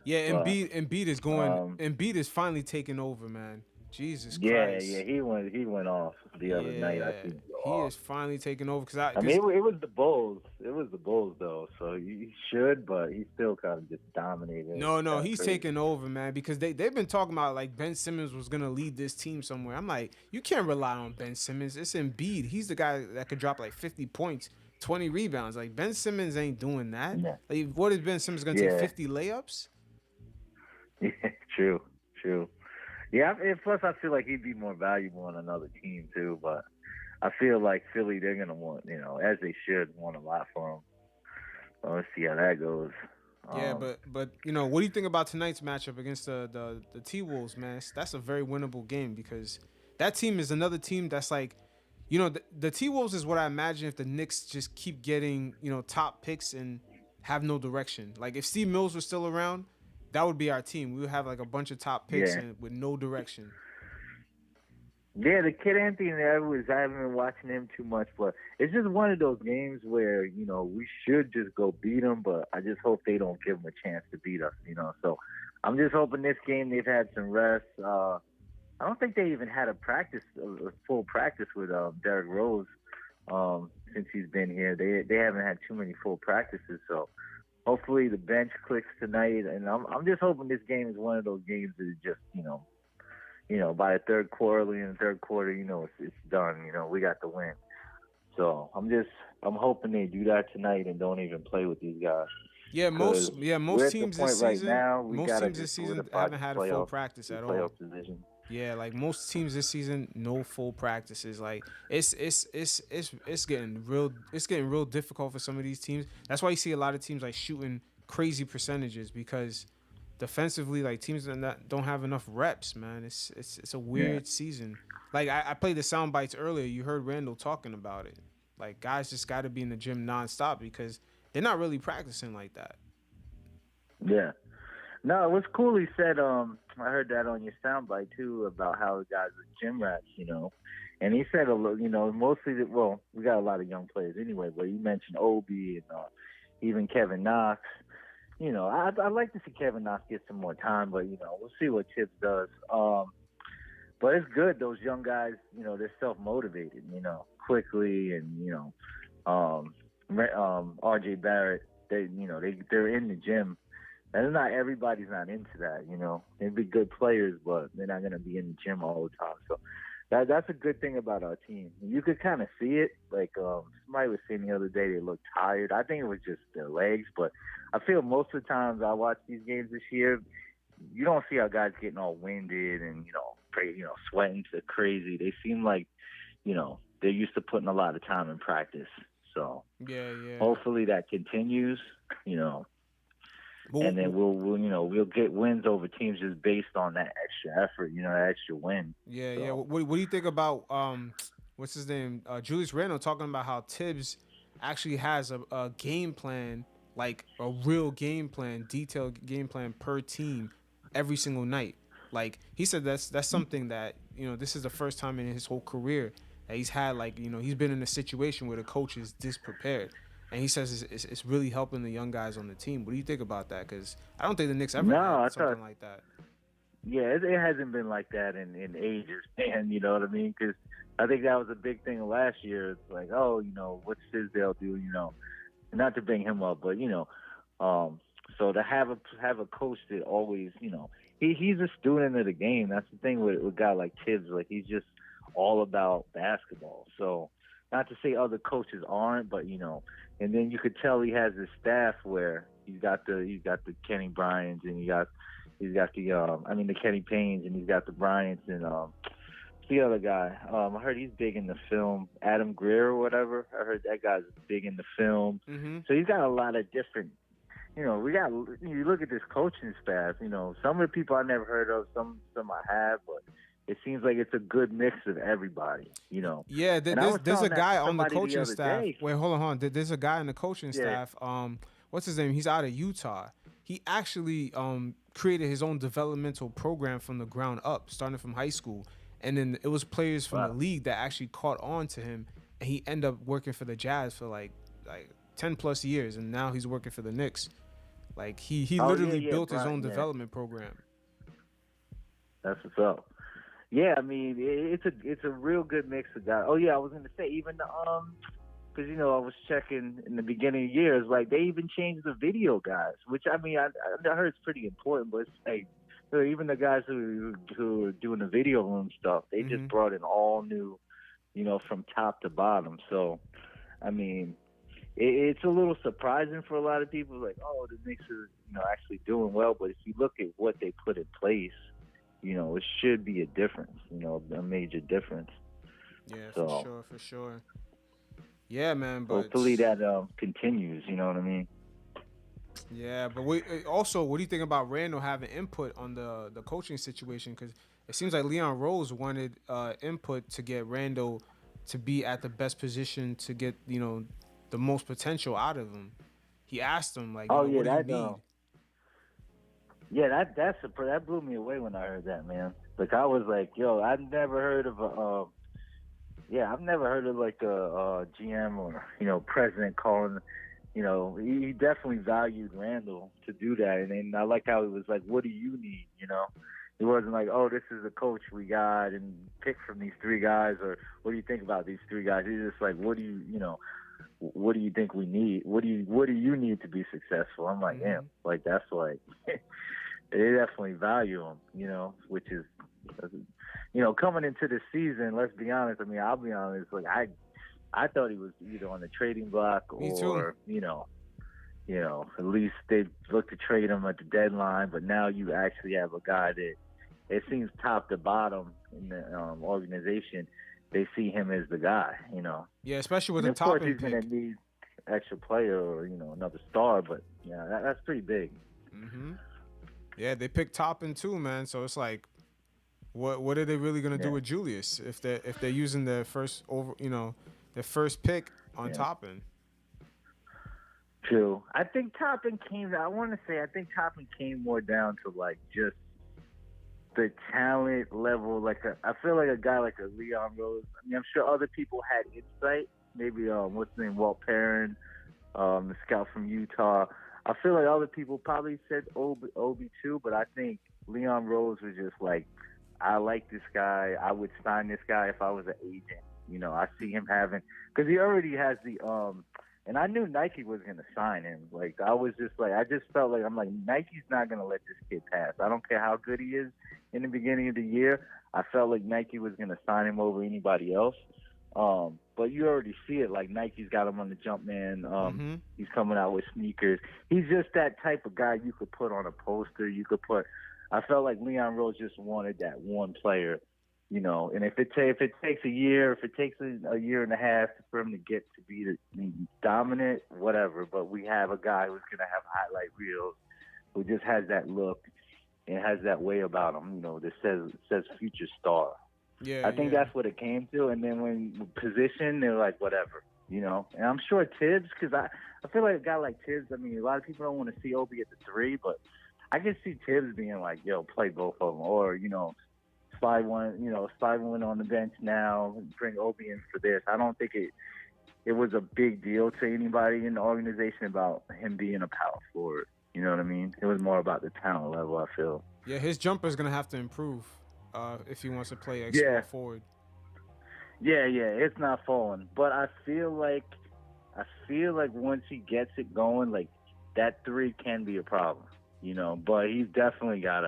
Yeah, But, Embiid is going. Embiid is finally taking over, man. Jesus yeah, Christ. he went off the other night. I think he is finally taking over I mean, it was the Bulls. It was the Bulls, though. So he should, but he still kind of just dominated. No, he's taking over, man, because they've been talking about like Ben Simmons was gonna lead this team somewhere. I'm like, you can't rely on Ben Simmons. It's Embiid. He's the guy that could drop like 50 points, 20 rebounds. Like Ben Simmons ain't doing that. Yeah. Like, what is Ben Simmons gonna take 50 layups? Yeah, true. Yeah, and plus I feel like he'd be more valuable on another team too. But I feel like Philly, they're gonna want, as they should, want a lot for him. So let's see how that goes. Yeah, but what do you think about tonight's matchup against the T-Wolves, man? That's a very winnable game because that team is another team that's like, the T-Wolves is what I imagine if the Knicks just keep getting, top picks and have no direction. Like if Steve Mills was still around, that would be our team. We would have like a bunch of top picks and with no direction. Yeah, the kid Anthony Edwards, I haven't been watching him too much, but it's just one of those games where, we should just go beat them, but I just hope they don't give them a chance to beat us, So I'm just hoping this game they've had some rest. I don't think they even had a full practice with Derrick Rose since he's been here. They haven't had too many full practices, so hopefully the bench clicks tonight. And I'm just hoping this game is one of those games that is just, by the third quarter, it's done. We got the win. So I'm hoping they do that tonight and don't even play with these guys. Yeah, most teams this season, haven't had a full practice at all. Position. Yeah, like most teams this season, no full practices. Like it's getting real difficult for some of these teams. That's why you see a lot of teams like shooting crazy percentages because defensively, like teams that don't have enough reps, man. It's a weird season. Like I played the sound bites earlier. You heard Randle talking about it. Like guys just got to be in the gym nonstop because they're not really practicing like that. Yeah. No, it was cool. He said, I heard that on your soundbite too about how the guys are gym rats, and he said, mostly we got a lot of young players anyway, but he mentioned Obi and even Kevin Knox. I'd like to see Kevin Knox get some more time, but we'll see what Tibbs does. But it's good those young guys, they're self motivated, quickly, and RJ Barrett, they're in the gym. And everybody's not into that, They'd be good players, but they're not going to be in the gym all the time. So that's a good thing about our team. You could kind of see it. Like somebody was saying the other day, they looked tired. I think it was just their legs, but I feel most of the times I watch these games this year, you don't see our guys getting all winded and sweating to crazy. They seem like they're used to putting a lot of time in practice. So hopefully that continues. And then we'll get wins over teams just based on that extra effort, that extra win. Yeah, so. Yeah. What do you think about what's his name? Julius Randle talking about how Tibbs actually has a game plan, like a real game plan, detailed game plan per team every single night. Like he said that's something that, this is the first time in his whole career that he's had he's been in a situation where the coach is disprepared. And he says it's really helping the young guys on the team. What do you think about that? Because I don't think the Knicks ever had something like that. Yeah, it hasn't been like that in ages, man. You know what I mean? Because I think that was a big thing last year. It's like, what's Tisdale do? Not to bring him up, but so to have a coach that always, he's a student of the game. That's the thing with a guy like Tibbs. Like he's just all about basketball. So not to say other coaches aren't, but and then you could tell he has his staff where he's got the Kenny Bryants and he's got the Kenny Paynes and he's got the Bryants and the other guy. I heard he's big in the film, Adam Greer or whatever. I heard that guy's big in the film. Mm-hmm. So he's got a lot of different we got. You look at this coaching staff. Some of the people I never heard of, some I have, but it seems like it's a good mix of everybody. Yeah, And I was there's a telling that guy to on the somebody the coaching other staff. day. Wait, hold on. There's a guy in the coaching Yeah. staff. What's his name? He's out of Utah. He actually created his own developmental program from the ground up, starting from high school. And then it was players from the Wow. league that actually caught on to him, and he ended up working for the Jazz for like 10 plus years, and now he's working for the Knicks. Like he literally built his own development program. That's what's up. Yeah, I mean it's a real good mix of guys. Oh yeah, I was gonna say even the because I was checking in the beginning of the year, it's like they even changed the video guys, which I mean I heard it's pretty important, but it's like even the guys who are doing the video room stuff, they just brought in all new, from top to bottom. So, I mean, it's a little surprising for a lot of people, like, oh, the Knicks are actually doing well, but if you look at what they put in place, it should be a difference, a major difference. Yeah, So, for sure. Yeah, man, but hopefully that continues. You know what I mean? Yeah, but what do you think about Randle having input on the coaching situation? Because it seems like Leon Rose wanted input to get Randle to be at the best position to get the most potential out of him. He asked him like, what do you need? Yeah, that blew me away when I heard that, man. Like I was like, yo, I've never heard of like a GM or president calling. He definitely valued Randle to do that, and I like how he was like, "What do you need?" He wasn't like, "Oh, this is the coach we got, and pick from these three guys," or "What do you think about these three guys?" He's just like, "What do what do you think we need? What do you need to be successful?" I'm like, "Damn, like that's like." They definitely value him, which is, coming into the season. Let's be honest. I mean, I'll be honest. Like I thought he was either on the trading block or, at least they looked to trade him at the deadline. But now you actually have a guy that it seems top to bottom in the organization. They see him as the guy. Yeah, especially with and the top pick. Of course, he's going to need extra player or another star. But yeah, that's pretty big. Mm-hmm. Yeah, they picked Toppin too, man. So it's like, what are they really gonna do with Juluis if they're using their first their first pick on Toppin? True. I think Toppin came came more down to like just the talent level. Like I feel like a guy like a Leon Rose. I mean, I'm sure other people had insight. Maybe what's his name, Walt Perrin, the scout from Utah. I feel like other people probably said Obi too, but I think Leon Rose was just like, I like this guy. I would sign this guy if I was an agent. I see him because he already has the and I knew Nike was gonna sign him. Like I just felt like Nike's not gonna let this kid pass. I don't care how good he is in the beginning of the year. I felt like Nike was gonna sign him over anybody else. But you already see it. Like Nike's got him on the jump man. He's coming out with sneakers. He's just that type of guy you could put on a poster. I felt like Leon Rose just wanted that one player, And if it takes a year, if it takes a year and a half for him to get to be the dominant, whatever. But we have a guy who's gonna have highlight reels, who just has that look and has that way about him. That says future star. Yeah, I think that's what it came to. And then when position, they're like, whatever, And I'm sure Tibbs, because I feel like a guy like Tibbs, I mean, a lot of people don't want to see Obi at the three, but I can see Tibbs being like, yo, play both of them. Or, slide one on the bench now, bring Obi in for this. I don't think it was a big deal to anybody in the organization about him being a power forward. You know what I mean? It was more about the talent level, I feel. Yeah, his jumper's going to have to improve. If he wants to play small forward. Yeah, it's not falling. But I feel like once he gets it going, like that three can be a problem, But he's definitely got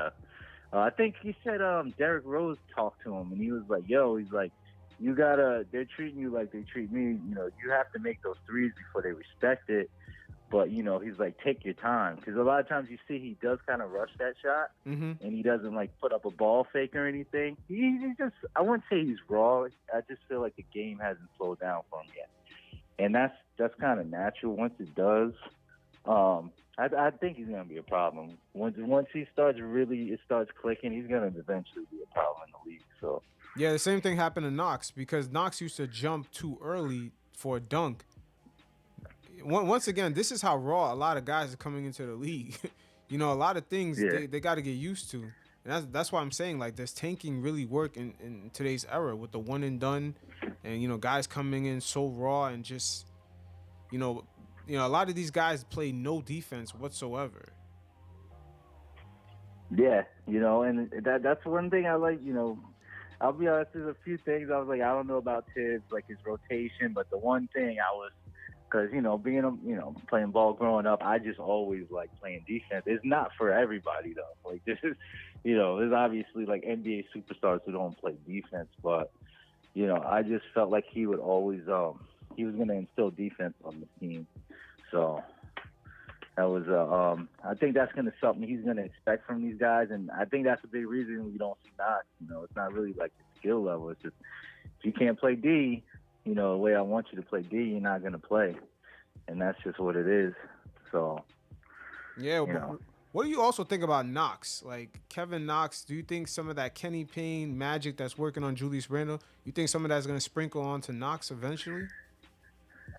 I think he said Derrick Rose talked to him, and he was like, "Yo, he's like, they're treating you like they treat me. You have to make those threes before they respect it." But, he's like, take your time. Because a lot of times you see he does kind of rush that shot. And he doesn't, put up a ball fake or anything. He just, I wouldn't say he's raw. I just feel like the game hasn't slowed down for him yet. And that's kind of natural. Once it does, I think he's gonna be a problem. Once he starts it starts clicking, he's gonna eventually be a problem in the league. So Yeah, the same thing happened to Knox because Knox used to jump too early for a dunk. Once again, this is how raw a lot of guys are coming into the league. You know, a lot of things yeah, they got to get used to. And that's why I'm saying, like, does tanking really work in today's era with the one and done and, you know, guys coming in so raw and just, you know, a lot of these guys play no defense whatsoever. yeah, and that's one thing I like. I'll be honest. There's a few things I was like, I don't know about Tibbs, like his rotation, but the one thing I was, because being playing ball growing up, I just always like playing defense. It's not for everybody though. Like this is, there's obviously like NBA superstars who don't play defense, but I just felt like he would always he was gonna instill defense on the team. So that was I think that's gonna something he's gonna expect from these guys, and I think that's a big reason we don't see Knox. It's not really like the skill level. It's just if you can't play D, the way I want you to play D, you're not gonna play, and that's just what it is. So yeah. What do you also think about Knox? Like Kevin Knox, do you think some of that Kenny Payne magic that's working on Julius Randle, you think some of that's gonna sprinkle onto Knox eventually?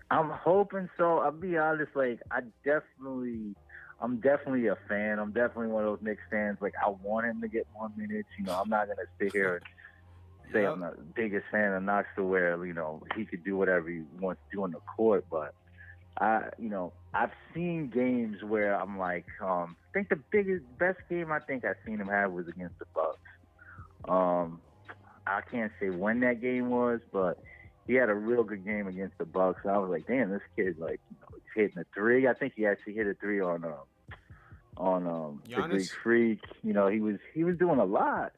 I'm hoping so. I'll be honest, like I'm definitely a fan. I'm definitely one of those Knicks fans. Like I want him to get more minutes. I'm not gonna sit here and say I'm the biggest fan of Knox to where he could do whatever he wants to do on the court. But I've seen games where I'm like, I think the best game I think I've seen him have was against the Bucks. I can't say when that game was, but he had a real good game against the Bucks. I was like, damn, this kid he's hitting a three. I think he actually hit a three on the Greek Freak. He was doing a lot,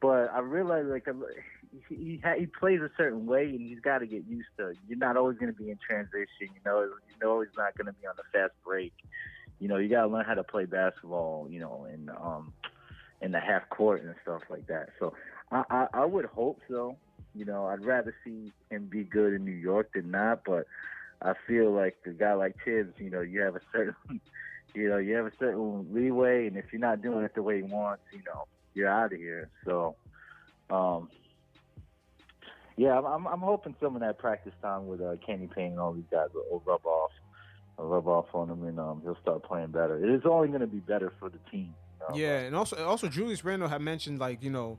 but I realized like he plays a certain way, and he's got to get used to. You're not always going to be in transition. He's not going to be on the fast break. You got to learn how to play basketball. In the half court and stuff like that. So I would hope so. I'd rather see him be good in New York than not, but I feel like a guy like Tibbs, you have a certain, you have a certain leeway, and if you're not doing it the way he wants, you're out of here. So, yeah, I'm hoping some of that practice time with Kenny Payne and all these guys will rub off on him, and he'll start playing better. It is only going to be better for the team. Yeah, and also Julius Randle had mentioned like the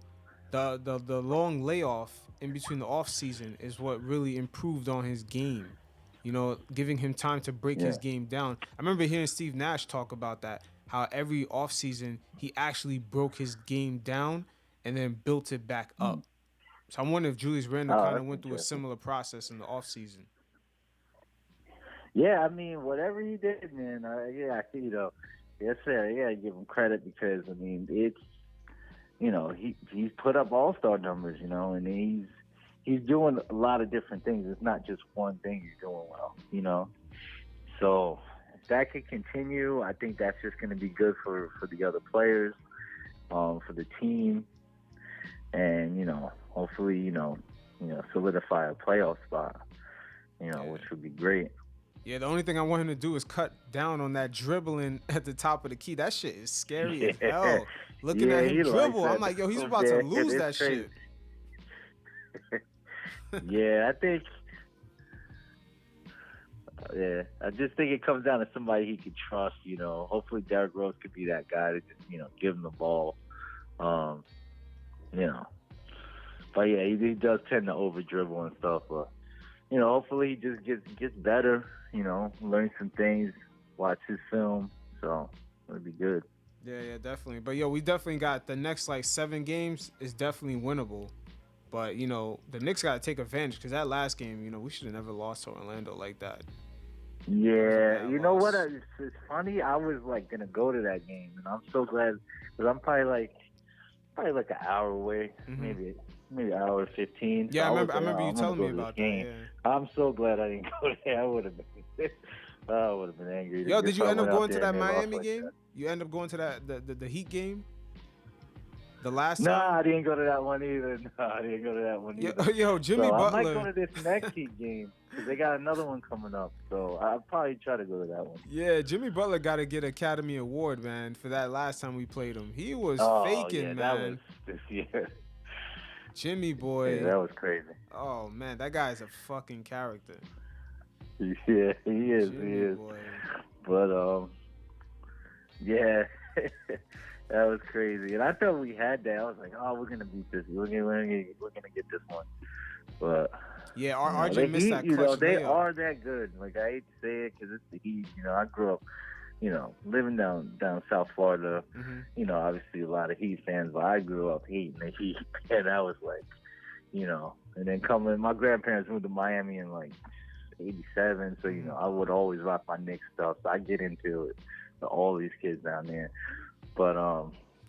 long layoff in between the off season is what really improved on his game. Giving him time to break his game down. I remember hearing Steve Nash talk about that, how every off season he actually broke his game down and then built it back up. So I'm wondering if Julius Randle kind of went through a similar process in the off season. Yeah, I mean, whatever he did, man. I see, yes, sir. Yeah, give him credit because it's. He's put up all-star numbers, and he's doing a lot of different things. It's not just one thing he's doing well, So if that could continue, I think that's just going to be good for the other players, for the team, and hopefully solidify a playoff spot, which would be great. Yeah, the only thing I want him to do is cut down on that dribbling at the top of the key. That shit is scary as hell. Looking at him dribble, I'm like, yo, he's about to lose that crazy. shit. Yeah, I just think it comes down to somebody he can trust. Hopefully Derrick Rose could be that guy to just give him the ball. But yeah, he does tend to over dribble and stuff. But hopefully he just gets better. Learn some things, watch his film. So it'll be good. Yeah, definitely. But we definitely got the next 7 games is definitely winnable. But the Knicks got to take advantage because that last game, we should have never lost to Orlando like that. Yeah, what? It's funny. I was gonna go to that game, and I'm so glad because I'm probably an hour away, maybe an hour 15. Yeah, so I remember you telling me about that. Yeah. I'm so glad I didn't go there. I would have been angry. Yo, did you end up going to that Miami game? You end up going to that the Heat game? The last Nah, time. I didn't go to that one either. Nah, I didn't go to that one either. Yo, Jimmy So Butler. I might go to this next Heat game because they got another one coming up. So I'll probably try to go to that one. Yeah, Jimmy Butler got to get Academy Award, man, for that last time we played him. He was faking, yeah, man. that was this year. Jimmy boy. Yeah, that was crazy. Oh man, that guy's a fucking character. Yeah, he is. Jimmy he is. boy. But yeah, that was crazy. And I thought we had that. I was like, oh, we're gonna beat this. We're gonna get this one. But yeah, RJ missed that clutch they layup. are that good. Like I hate to say it because it's the Heat. I grew up, living down South Florida. Mm-hmm. Obviously a lot of Heat fans, but I grew up hating the Heat, and I was like, and then my grandparents moved to Miami in like '87, so I would always rock my Knicks stuff. So I get into it. All these kids down there, but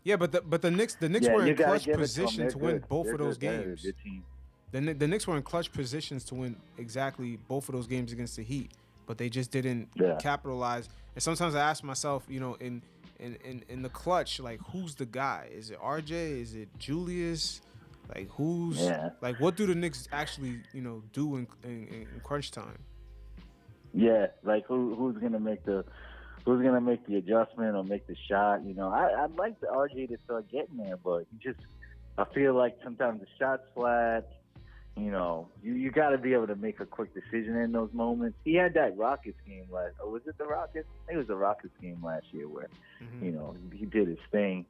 yeah, but the Knicks were in clutch position to win both of those games. The Knicks were in clutch positions to win exactly both of those games against the Heat, but they just didn't capitalize. And sometimes I ask myself, in the clutch, like who's the guy? Is it RJ? Is it Juluis? Like like what do the Knicks actually do in crunch time? Yeah, like who's gonna make the adjustment or make the shot? I'd like the RJ to start getting there, but I feel like sometimes the shot's flat. You got to be able to make a quick decision in those moments. He had that Rockets game was it the Rockets? I think it was the Rockets game last year where, he did his thing.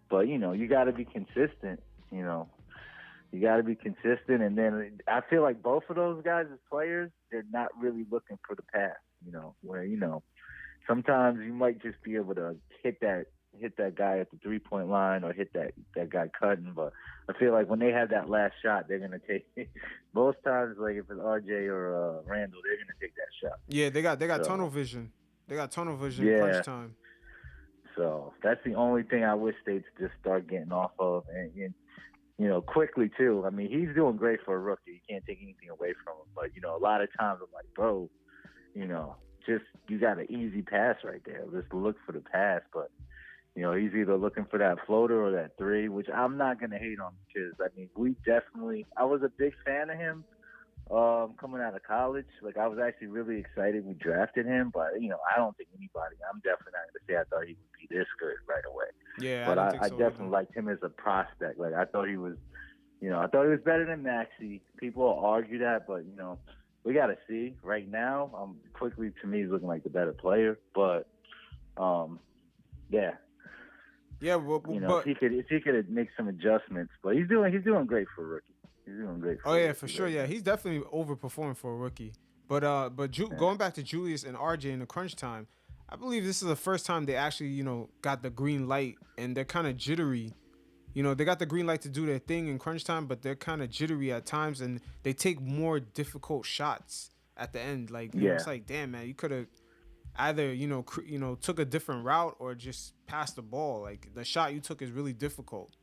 But, you got to be consistent, You got to be consistent. And then I feel like both of those guys as players, they're not really looking for the pass, where, sometimes you might just be able to hit that guy at the 3-point line or hit that guy cutting, but I feel like when they have that last shot, they're gonna take it. Most times, like if it's RJ or Randle, they're gonna take that shot. Yeah, they got tunnel vision. They got tunnel vision in crunch time. So that's the only thing I wish they'd just start getting off of, and quickly too. I mean, he's doing great for a rookie. You can't take anything away from him, but a lot of times I'm like, bro, just you got an easy pass right there. Just look for the pass, but. He's either looking for that floater or that three, which I'm not going to hate on because, I mean, I was a big fan of him coming out of college. Like, I was actually really excited we drafted him, but, I don't think I'm definitely not going to say I thought he would be this good right away. Yeah, but I definitely liked him as a prospect. Like, I thought he was, better than Maxey. People will argue that, but, we got to see. Right now, quickly, to me, he's looking like the better player, but, yeah. Yeah, but if he could make some adjustments, but he's doing great for a rookie. He's doing great. For sure. Yeah, he's definitely overperforming for a rookie. But going back to Juluis and RJ in the crunch time, I believe this is the first time they actually got the green light, and they're kind of jittery. They got the green light to do their thing in crunch time, but they're kind of jittery at times, and they take more difficult shots at the end. Like it's like, damn man, you could have either took a different route or just passed the ball. Like the shot you took is really difficult.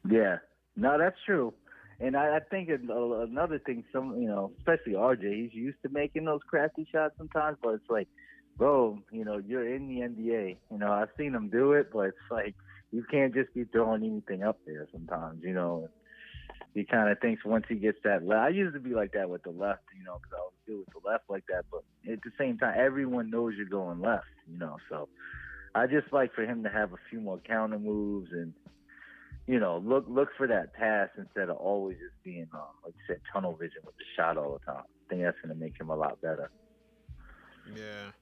Yeah, no, that's true. And I think another thing, especially RJ, he's used to making those crafty shots sometimes, but it's like, bro, you're in the NBA. I've seen him do it, but it's like you can't just be throwing anything up there sometimes. He kind of thinks once he gets that left. I used to be like that with the left, because I was good with the left like that. But at the same time, everyone knows you're going left, So I just like for him to have a few more counter moves and, look for that pass instead of always just being, like you said, tunnel vision with the shot all the time. I think that's going to make him a lot better. Yeah.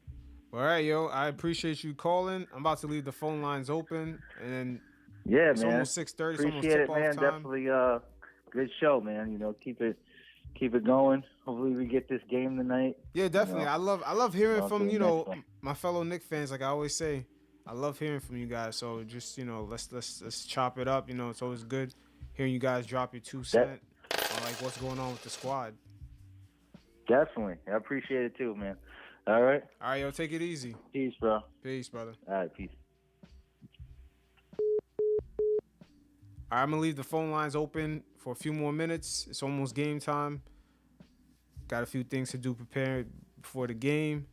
All right, yo. I appreciate you calling. I'm about to leave the phone lines open, and it's almost 6:30. It's almost tip-off man. time. Definitely good show, man. Keep it going. Hopefully we get this game tonight. Yeah, definitely. I love hearing from my fellow Knicks fans. Like I always say, I love hearing from you guys. So just let's chop it up. It's always good hearing you guys drop your 2 cents on like what's going on with the squad. Definitely, I appreciate it too, man. All right, yo, take it easy. Peace, bro. Peace, brother. All right, peace. All right, I'm gonna leave the phone lines open for a few more minutes. It's almost game time. Got a few things to do prepared before the game.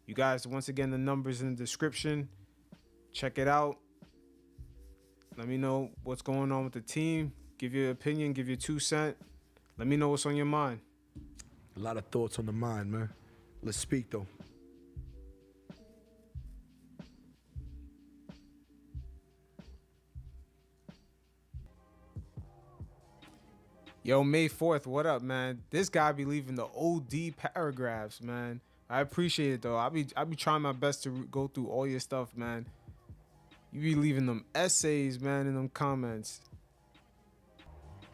You guys, once again, the numbers in the description. Check it out. Let me know what's going on with the team. Give your opinion. Give your 2 cents. Let me know what's on your mind. A lot of thoughts on the mind, man. Let's speak, though. Yo, May 4th, what up, man? This guy be leaving the OD paragraphs, man. I appreciate it, though. I be trying my best to go through all your stuff, man. You be leaving them essays, man, in them comments.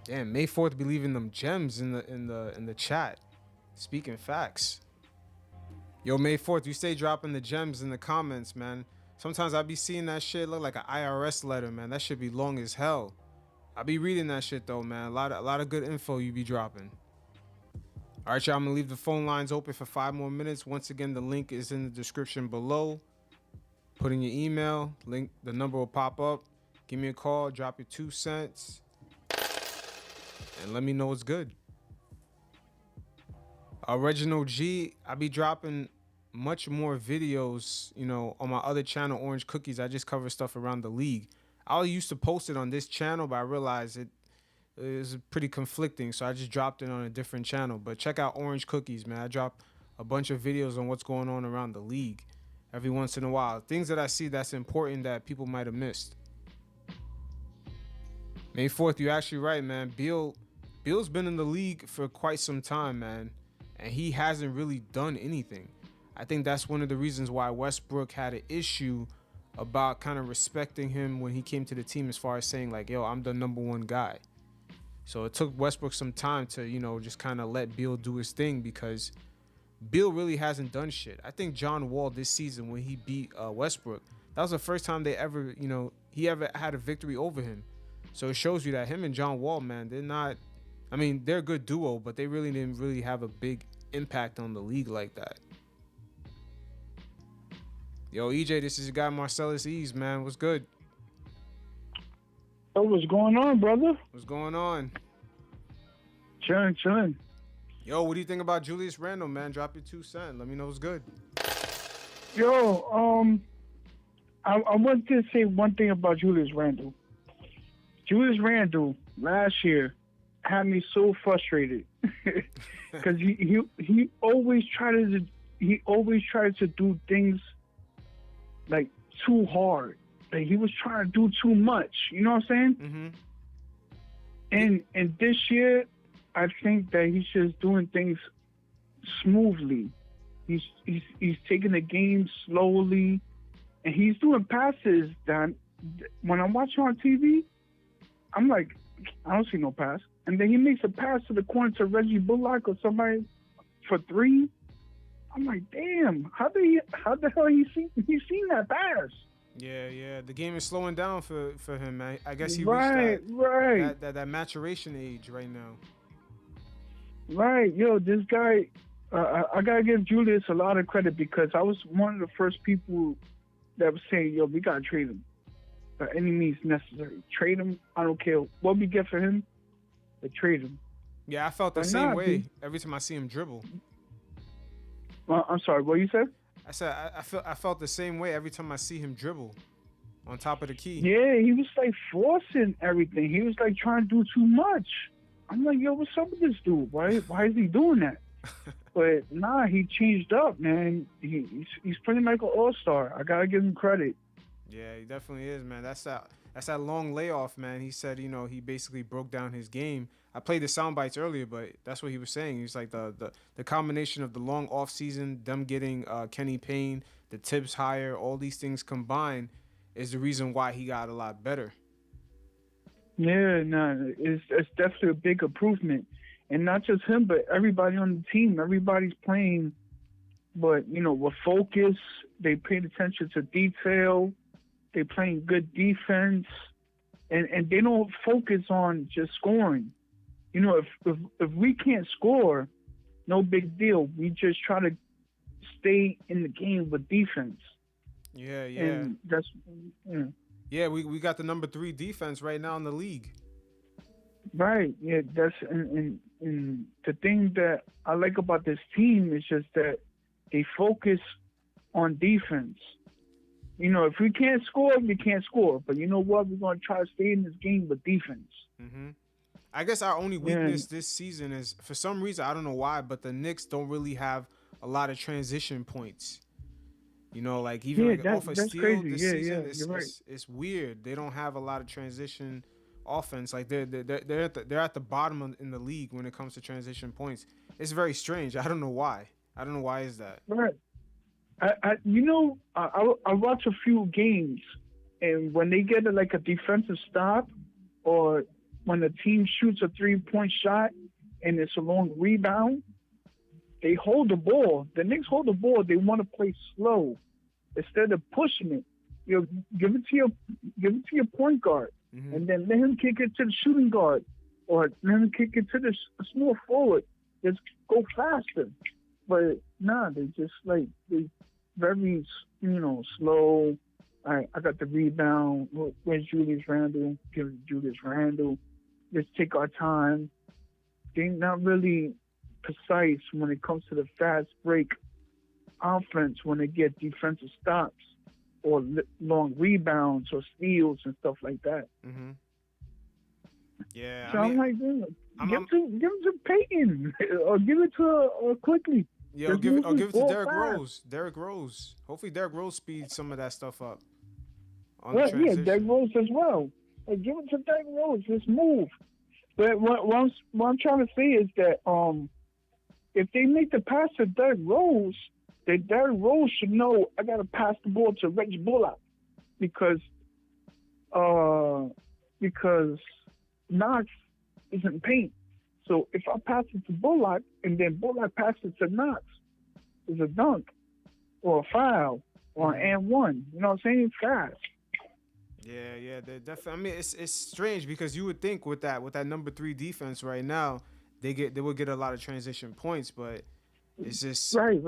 Damn, May 4th be leaving them gems in the chat. Speaking facts. Yo, May 4th, you stay dropping the gems in the comments, man. Sometimes I be seeing that shit look like an IRS letter, man. That shit be long as hell. I be reading that shit though, man. A lot of good info you be dropping. All right, y'all, I'm gonna leave the phone lines open for 5 more minutes. Once again, the link is in the description below. Put in your email, link, the number will pop up. Give me a call, drop your 2 cents, and let me know what's good. Reginald G, I be dropping much more videos, you know, on my other channel, Orange Cookies. I just cover stuff around the league. I used to post it on this channel, but I realized it is pretty conflicting, so I just dropped it on a different channel. But check out Orange Cookies, man. I drop a bunch of videos on what's going on around the league every once in a while. Things that I see that's important that people might have missed. May 4th, you're actually right, man. Bill's been in the league for quite some time, man, and he hasn't really done anything. I think that's one of the reasons why Westbrook had an issue about kind of respecting him when he came to the team, as far as saying like, yo, I'm the #1 guy. So it took Westbrook some time to, you know, just kind of let Beal do his thing, because Beal really hasn't done shit. I think John Wall this season, when he beat Westbrook, that was the first time they ever, you know, he ever had a victory over him. So it shows you that him and John Wall, man, they're not, I mean, they're a good duo, but they really didn't really have a big impact on the league like that. Yo, EJ, this is your guy Marcellus Ease, man. What's good? Oh, what's going on, brother? What's going on? Chilling. Yo, what do you think about Julius Randle, man? Drop your 2 cents. Let me know what's good. Yo, I want to say one thing about Julius Randle. Julius Randle last year had me so frustrated because he always tried to do things like too hard. Like he was trying to do too much. You know what I'm saying? Mm-hmm. And this year, I think that he's just doing things smoothly. He's taking the game slowly, and he's doing passes that when I'm watching on TV, I'm like, I don't see no pass. And then he makes a pass to the corner to Reggie Bullock or somebody for 3. I'm like, damn, how the hell he seen that pass? Yeah. The game is slowing down for him, man. I guess he reached that maturation age right now. Right, yo, this guy, I gotta give Julius a lot of credit, because I was one of the first people that was saying, yo, we gotta trade him by any means necessary. Trade him. I don't care what we get for him, but trade him. Yeah, I felt the same way every time I see him dribble. I'm sorry, what you said? I said I felt the same way every time I see him dribble on top of the key. Yeah, he was like forcing everything. He was like trying to do too much. I'm like, yo, what's up with this dude? Why is he doing that? But nah, he changed up, man. He's playing like an all-star. I gotta give him credit. Yeah, he definitely is, man. That's that long layoff, man. He said, you know, he basically broke down his game. I played the sound bites earlier, but that's what he was saying. He's like the combination of the long off season, them getting Kenny Payne, the Tibbs hire, all these things combined is the reason why he got a lot better. Yeah, no, it's definitely a big improvement. And not just him, but everybody on the team. Everybody's playing, but, you know, with focus. They paid attention to detail. They playing good defense. And they don't focus on just scoring. You know, if we can't score, no big deal. We just try to stay in the game with defense. Yeah. And that's, Yeah, we got the number 3 defense right now in the league. Right. Yeah, that's and the thing that I like about this team is just that they focus on defense. if we can't score, we can't score. But you know what? We're going to try to stay in this game with defense. Mm-hmm. I guess our only weakness this season is, for some reason, I don't know why, but the Knicks don't really have a lot of transition points. Like even off a steal crazy. this season, You're right. it's weird. They don't have a lot of transition offense. Like they're at the bottom in the league when it comes to transition points. It's very strange. I don't know why. Why is that? Right. I watch a few games, and when they get a defensive stop, or when the team shoots a 3-point shot and it's a long rebound, they hold the ball. The Knicks hold the ball. They want to play slow instead of pushing it. Give it to your point guard, and then let him kick it to the shooting guard, or let him kick it to the small forward. Just go faster. But they just they very slow. All right, I got the rebound. Where's Julius Randle? Give it to Julius Randle. Let's take our time. They're not really precise when it comes to the fast break offense when they get defensive stops or long rebounds or steals and stuff like that. Mm-hmm. Yeah. So I'm like, give it to Peyton or give it to Quickly. Yeah, give it to Derrick Rose. Hopefully Derrick Rose speeds some of that stuff up. Derrick Rose as well. Give it to Derrick Rose. Let's move. But what I'm trying to say is that if they make the pass to Derrick Rose, that Derrick Rose should know I got to pass the ball to Reggie Bullock because Knox isn't paint. So if I pass it to Bullock and then Bullock passes it to Knox, it's a dunk or a foul or an and one. You know what I'm saying? Fast. Yeah, definitely. I mean, it's strange because you would think with that number 3 defense right now, they would get a lot of transition points, but it's just right.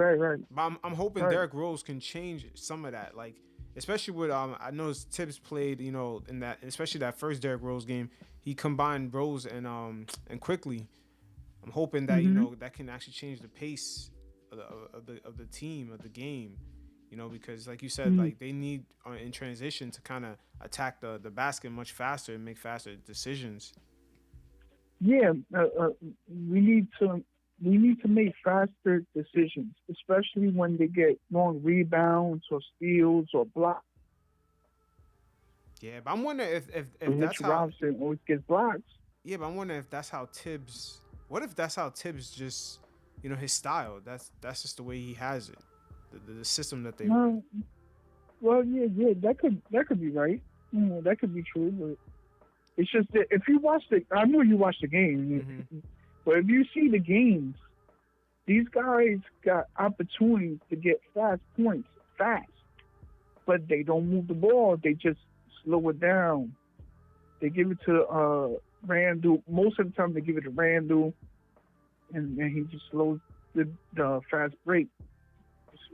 I'm hoping Derrick Rose can change some of that, like especially with I know Tibbs played, in that, especially that first Derrick Rose game, he combined Rose and Quickly. I'm hoping that that can actually change the pace of the team, of the game. Because like you said, like they need in transition to kind of attack the basket much faster and make faster decisions. Yeah, we need to make faster decisions, especially when they get long rebounds or steals or blocks. Yeah, but I'm wondering if that's how Robinson always gets blocks. Yeah, but I'm wondering if that's how Tibbs. What if that's how Tibbs just, his style? That's just the way he has it. The system that they run. Well, yeah, that could be right. That could be true, but it's just that if you watch I know you watch the game, but if you see the games, these guys got opportunities to get fast points fast, but they don't move the ball. They just slow it down. They give it to Randle. Most of the time, they give it to Randle, and he just slows the fast break.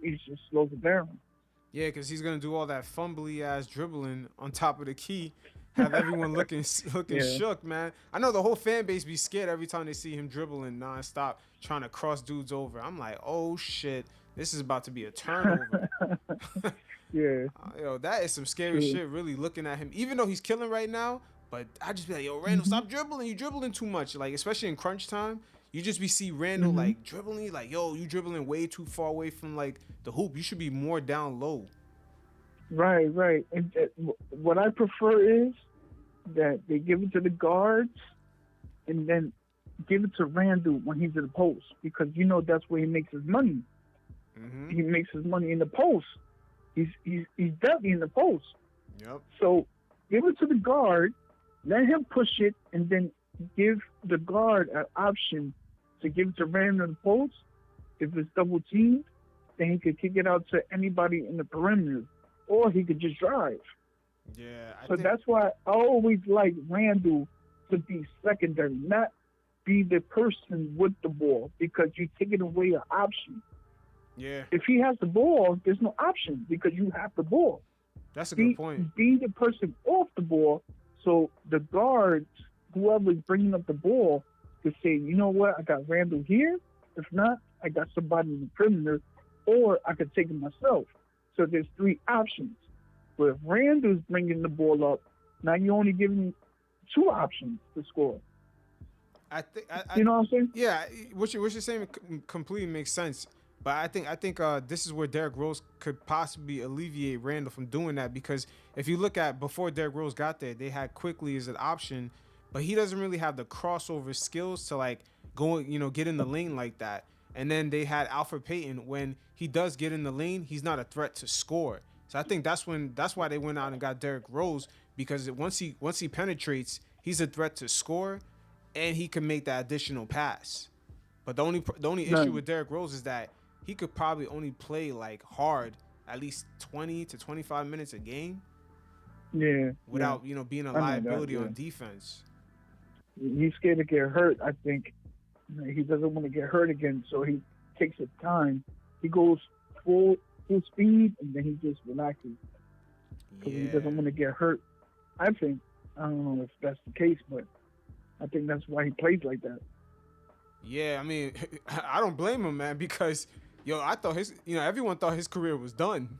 He just slows it down. Yeah, because he's gonna do all that fumbly ass dribbling on top of the key, have everyone looking shook, man. I know the whole fan base be scared every time they see him dribbling nonstop, trying to cross dudes over. I'm like, oh shit, this is about to be a turnover. Yeah. That is some scary shit. Really looking at him, even though he's killing right now. But I just be like, yo, Randle, stop dribbling. You dribbling too much. Like especially in crunch time. You just see Randle like dribbling, like, yo, you dribbling way too far away from like the hoop. You should be more down low. Right. And what I prefer is that they give it to the guards and then give it to Randle when he's in the post because that's where he makes his money. Mm-hmm. He makes his money in the post. He's definitely in the post. Yep. So give it to the guard, let him push it, and then give the guard an option to give it to Randle in the post. If it's double teamed, then he could kick it out to anybody in the perimeter, or he could just drive. Yeah. That's why I always like Randle to be secondary, not be the person with the ball, because you're taking away an option. Yeah. If he has the ball, there's no option because you have the ball. That's a good point. Be the person off the ball, so the guards, whoever's bringing up the ball, could say, you know what, I got Randle here. If not, I got somebody in the perimeter, or I could take it myself. So there's 3 options. But if Randle's bringing the ball up, now you're only giving 2 options to score. I think You know what I'm saying? Yeah, what you're saying completely makes sense. But I think this is where Derrick Rose could possibly alleviate Randle from doing that, because if you look at before Derrick Rose got there, they had Quickly as an option, but he doesn't really have the crossover skills to like go, get in the lane like that. And then they had Alfred Payton. When he does get in the lane, he's not a threat to score. So I think that's why they went out and got Derrick Rose, because once he penetrates, he's a threat to score, and he can make that additional pass. But the only issue with Derrick Rose is that he could probably only play like hard at least 20 to 25 minutes a game. Yeah. Without being a liability on defense. He's scared to get hurt. I think he doesn't want to get hurt again, so he takes his time. He goes full speed, and then he just relaxes because he doesn't want to get hurt. I think, I don't know if that's the case, but I think that's why he plays like that. Yeah, I mean, I don't blame him, man, because I thought everyone thought his career was done.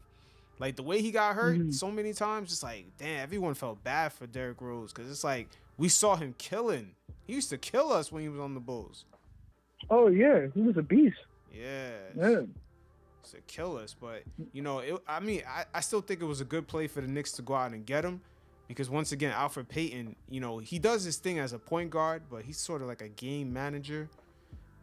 Like the way he got hurt so many times, just like, damn, everyone felt bad for Derrick Rose, because it's like we saw him killing. He used to kill us when he was on the Bulls. Oh yeah, he was a beast. Yeah. To kill us, but I still think it was a good play for the Knicks to go out and get him, because once again, Alfred Payton, he does his thing as a point guard, but he's sort of like a game manager.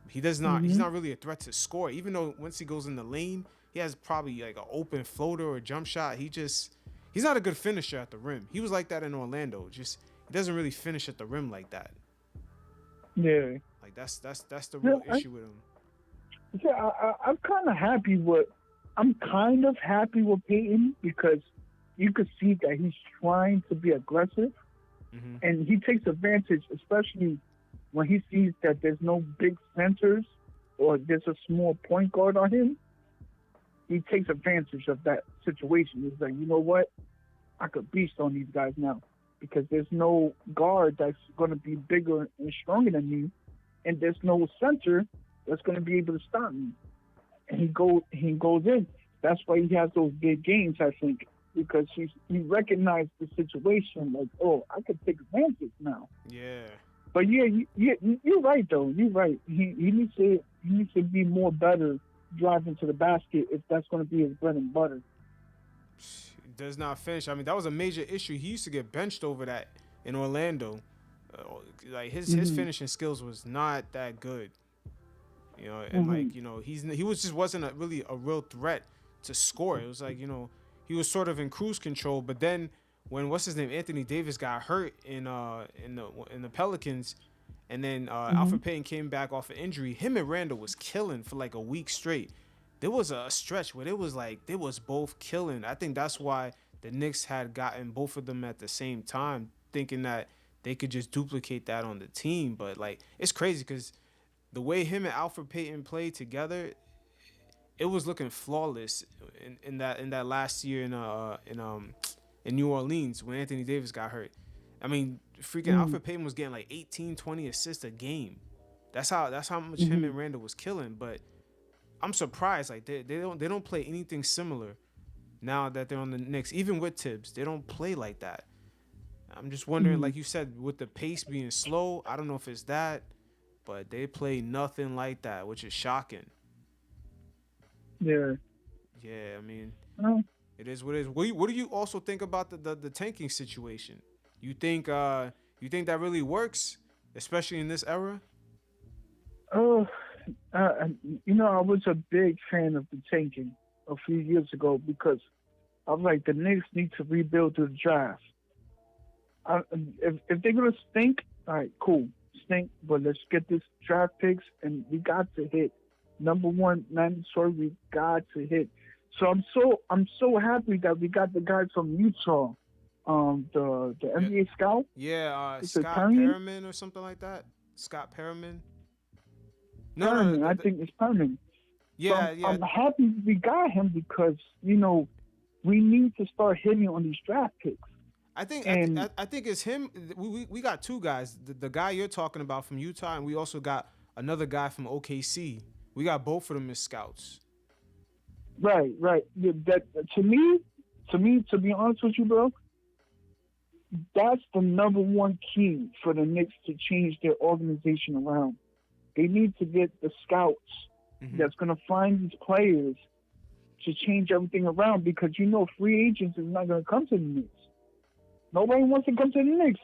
He's not really a threat to score, even though once he goes in the lane, he has probably like an open floater or jump shot. He's not a good finisher at the rim. He was like that in Orlando. Just he doesn't really finish at the rim like that. Yeah. Like that's the real issue with him. Yeah, I'm kind of happy with Peyton, because you could see that he's trying to be aggressive, and he takes advantage, especially when he sees that there's no big centers or there's a small point guard on him. He takes advantage of that situation. He's like, you know what? I could beast on these guys now, because there's no guard that's going to be bigger and stronger than me, and there's no center that's going to be able to stop me. And he goes in. That's why he has those big games, I think, because he recognized the situation, like, oh, I could take advantage now. Yeah. But yeah, you're right though. You're right. He needs to be more better driving to the basket if that's going to be his bread and butter. He does not finish. I mean, that was a major issue. He used to get benched over that in Orlando. Like his finishing skills was not that good. And he wasn't really a real threat to score. It was like, he was sort of in cruise control. But then when Anthony Davis got hurt in the Pelicans, and then Alfred Payton came back off an injury, him and Randle was killing for like a week straight. There was a stretch where it was like they was both killing. I think that's why the Knicks had gotten both of them at the same time, thinking that they could just duplicate that on the team. But like, it's crazy because the way him and Alfred Payton played together, it was looking flawless in that last year in New Orleans when Anthony Davis got hurt. I mean, freaking Alfred Payton was getting like 18, 20 assists a game. That's how much him and Randle was killing. But I'm surprised, like they don't play anything similar now that they're on the Knicks. Even with Tibbs, they don't play like that. I'm just wondering, like you said, with the pace being slow, I don't know if it's that, but they play nothing like that, which is shocking. Yeah. Yeah, I mean, it is what it is. What do you also think about the tanking situation? You think that really works, especially in this era? Oh, I was a big fan of the tanking a few years ago, because I was like, the Knicks need to rebuild the draft. If they're gonna stink, all right, cool, stink, but let's get this draft picks, and we got to hit number one mandatory. We got to hit. So I'm so happy that we got the guy from Utah, the NBA scout. Yeah, Is Scott Perriman or something like that. Scott Perriman. No, I think it's Perriman. Yeah, so I'm happy we got him, because we need to start hitting on these draft picks. I think it's him. We got two guys. The guy you're talking about from Utah, and we also got another guy from OKC. We got both of them as scouts. Right. That to me, to me, to be honest with you, bro, that's the number one key for the Knicks to change their organization around. They need to get the scouts that's going to find these players to change everything around, because free agents is not going to come to the Knicks. Nobody wants to come to the Knicks.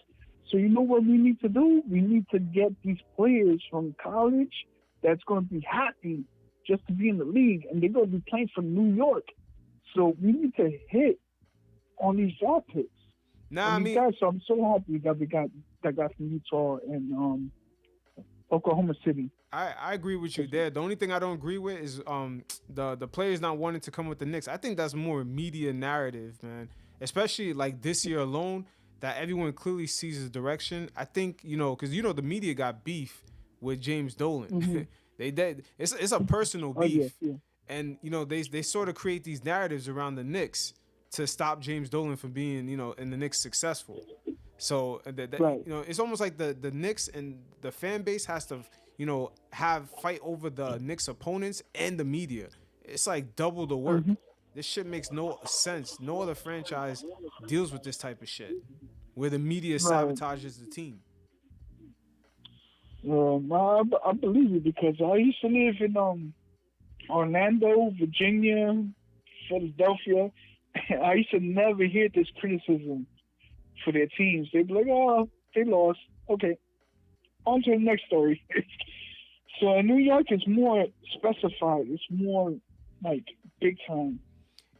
So you know what we need to do? We need to get these players from college that's going to be happy just to be in the league, and they're going to be playing for New York. So we need to hit on these draft picks. Guys, so I'm so happy that we got that guy from Utah and Oklahoma City. I agree with you there. The only thing I don't agree with is the players not wanting to come with the Knicks. I think that's more media narrative, man. Especially like this year alone, that everyone clearly sees his direction. I think, because the media got beef with James Dolan. It's a personal beef. Yeah. And they sort of create these narratives around the Knicks to stop James Dolan from being, in the Knicks successful. So Right. It's almost like the Knicks and the fan base has to, have fight over the Knicks opponents and the media. It's like double the work. This shit makes no sense. No other franchise deals with this type of shit, where the media sabotages the team. I believe it, because I used to live in Orlando, Virginia, Philadelphia. I used to never hear this criticism for their teams. They'd be like, "Oh, they lost. Okay, on to the next story." So in New York, it's more specified. It's more like big time.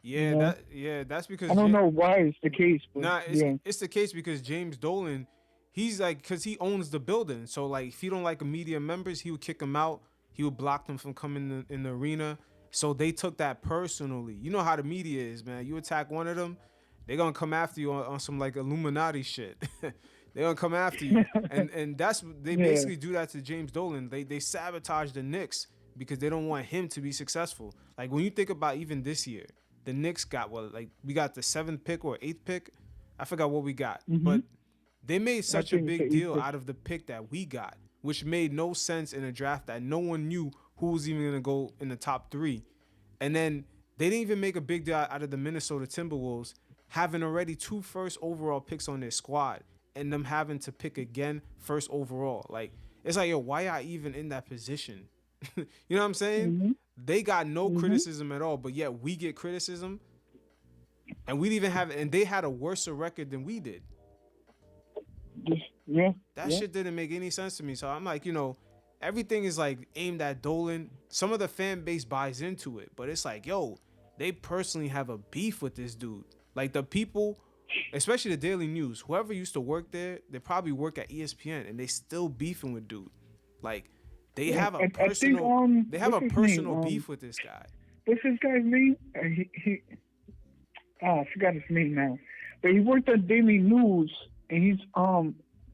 Yeah, that's because I don't know why it's the case. But it's the case because James Dolan, he's like, because he owns the building. So like, if he don't like a media members, he would kick them out. He would block them from coming in the arena. So they took that personally. You know how the media is, man. You attack one of them, they're gonna come after you on some like Illuminati shit. They're gonna come after you, and that's they basically do that to James Dolan. They sabotage the Knicks because they don't want him to be successful. Like when you think about even this year, the Knicks got we got the 7th pick or 8th pick. I forgot what we got, but they made such a big deal out of the pick that we got, which made no sense in a draft that no one knew who was even gonna go in the top 3. And then they didn't even make a big deal out of the Minnesota Timberwolves having already 2 first overall picks on their squad, and them having to pick again first overall. Like, it's like, yo, why are even in that position? You know what I'm saying? They got no criticism at all, but yet we get criticism, and we didn't even have, and they had a worse record than we did. That shit didn't make any sense to me. So I'm like, everything is like aimed at Dolan. Some of the fan base buys into it, but it's like, yo, they personally have a beef with this dude. Like the people, especially the Daily News, whoever used to work there, they probably work at ESPN, and they still beefing with dude. Like they have a personal, beef with this guy. What's this guy's name? I forgot his name now. But he worked at Daily News, and he's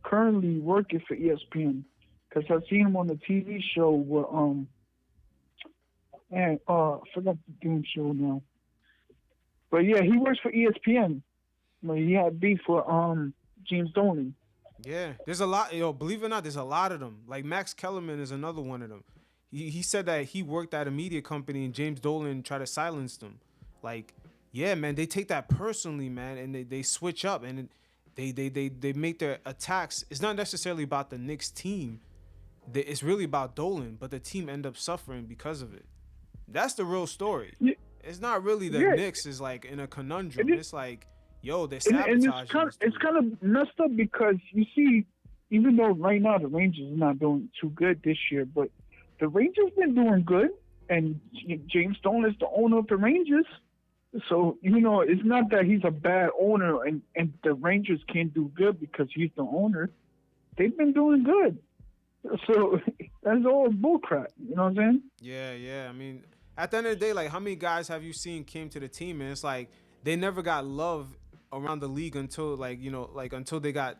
currently working for ESPN. Because I've seen him on the TV show where I forgot the damn show now. But yeah, he works for ESPN. He had beef with James Dolan. Yeah, there's a lot. Believe it or not, there's a lot of them. Like Max Kellerman is another one of them. He said that he worked at a media company and James Dolan tried to silence them. Like, yeah, man, they take that personally, man, and they switch up and they make their attacks. It's not necessarily about the Knicks team. It's really about Dolan, but the team end up suffering because of it. That's the real story. Yeah. It's not really the Knicks is like in a conundrum. It's like, yo, they're sabotaging. And it's kind of messed up because you see, even though right now the Rangers are not doing too good this year, but the Rangers been doing good, and James Dolan is the owner of the Rangers. So, it's not that he's a bad owner and the Rangers can't do good because he's the owner. They've been doing good. So that's all bullcrap. You know what I'm saying? Yeah. I mean, at the end of the day, like, how many guys have you seen came to the team and it's like they never got love around the league until until they got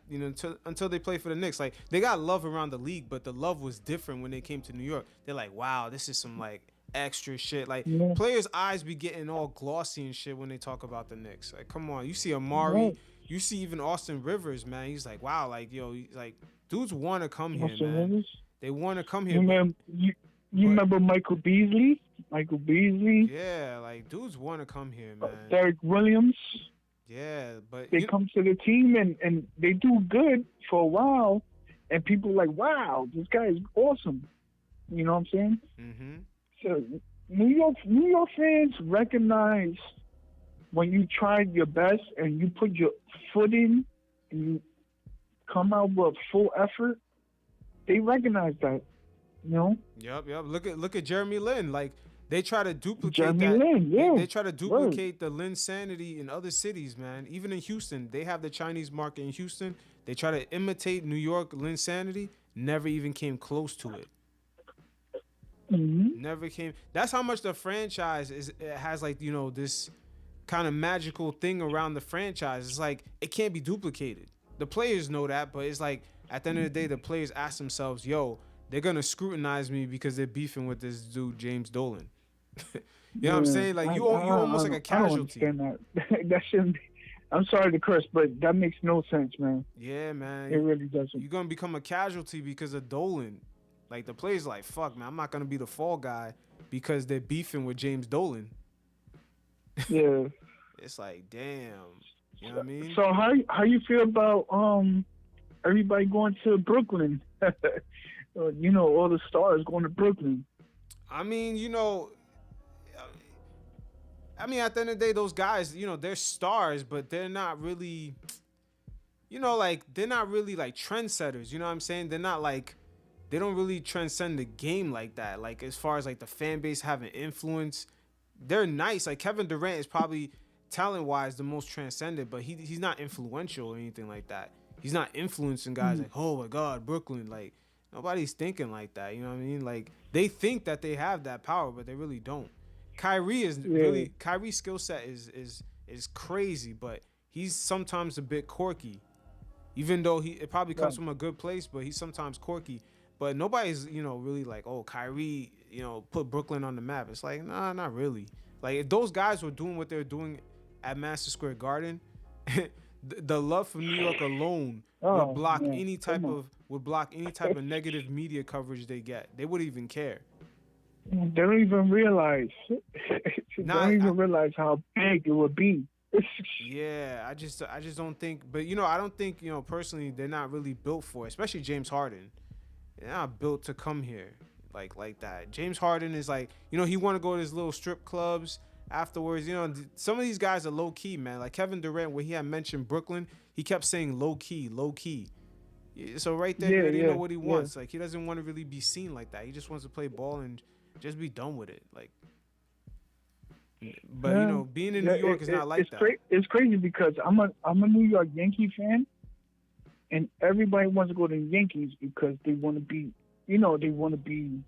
until they played for the Knicks. Like, they got love around the league, but the love was different when they came to New York. They're like, wow, this is some like extra shit. Like, players' eyes be getting all glossy and shit when they talk about the Knicks. Like, come on, you see Amari, you see even Austin Rivers, man. He's like, wow, like, yo, like, dudes want to come here, man. They want to come here. Man, You remember Michael Beasley? Yeah, like dudes want to come here, man. Derek Williams. Yeah, but They come to the team and they do good for a while, and people are like, wow, this guy is awesome. You know what I'm saying? Mm-hmm. So New York fans recognize when you tried your best and you put your foot in and you come out with full effort. They recognize that, you know. Yep. Look at Jeremy Lin. Like they try to duplicate Jeremy Lin, yeah. They try to duplicate the Lin sanity in other cities, man. Even in Houston, they have the Chinese market in Houston. They try to imitate New York Lin sanity. Never even came close to it. Mm-hmm. Never came. That's how much the franchise has like, you know, this kind of magical thing around the franchise. It's like it can't be duplicated. The players know that, but it's like at the end of the day, the players ask themselves, yo, they're going to scrutinize me because they're beefing with this dude, James Dolan. You know what I'm saying? Like you almost like a casualty. I don't understand that. That shouldn't be. I'm sorry to curse, but that makes no sense, man. Yeah, man. It really doesn't. You're going to become a casualty because of Dolan. Like the players like, fuck, man, I'm not going to be the fall guy because they're beefing with James Dolan. Yeah. It's like, damn. You know what I mean? So how you feel about everybody going to Brooklyn? You know, all the stars going to Brooklyn. I mean, you know, at the end of the day, those guys, you know, they're stars, but they're not really, you know, like, they're not really, like, trendsetters. You know what I'm saying? They're not, like, they don't really transcend the game like that. Like, as far as, like, the fan base having influence, they're nice. Like, Kevin Durant is probably, talent-wise, the most transcendent, but he's not influential or anything like that. He's not influencing guys like, oh, my God, Brooklyn. Like, nobody's thinking like that. You know what I mean? Like, they think that they have that power, but they really don't. Kyrie's skill set is crazy, but he's sometimes a bit quirky. Even though it probably comes from a good place, but he's sometimes quirky. But nobody's, you know, really like, oh, Kyrie, you know, put Brooklyn on the map. It's like, nah, not really. Like, if those guys were doing what they're doing at Madison Square Garden, the love for New York alone would block any type of negative media coverage they get. They wouldn't even care. They don't even realize. Realize how big it would be. Yeah, I just don't think. But you know, I don't think, you know, personally, they're not really built for it. Especially James Harden. They're not built to come here like that. James Harden is like, you know, he want to go to his little strip clubs afterwards. You know, some of these guys are low key, man. Like Kevin Durant, when he had mentioned Brooklyn, he kept saying low key. So right there, you already know what he wants. Like, he doesn't want to really be seen like that. He just wants to play ball and just be done with it. Like, but you know, being in New York is not like that. It's crazy because I'm a New York Yankee fan, and everybody wants to go to the Yankees because they want to be, you know, they want to be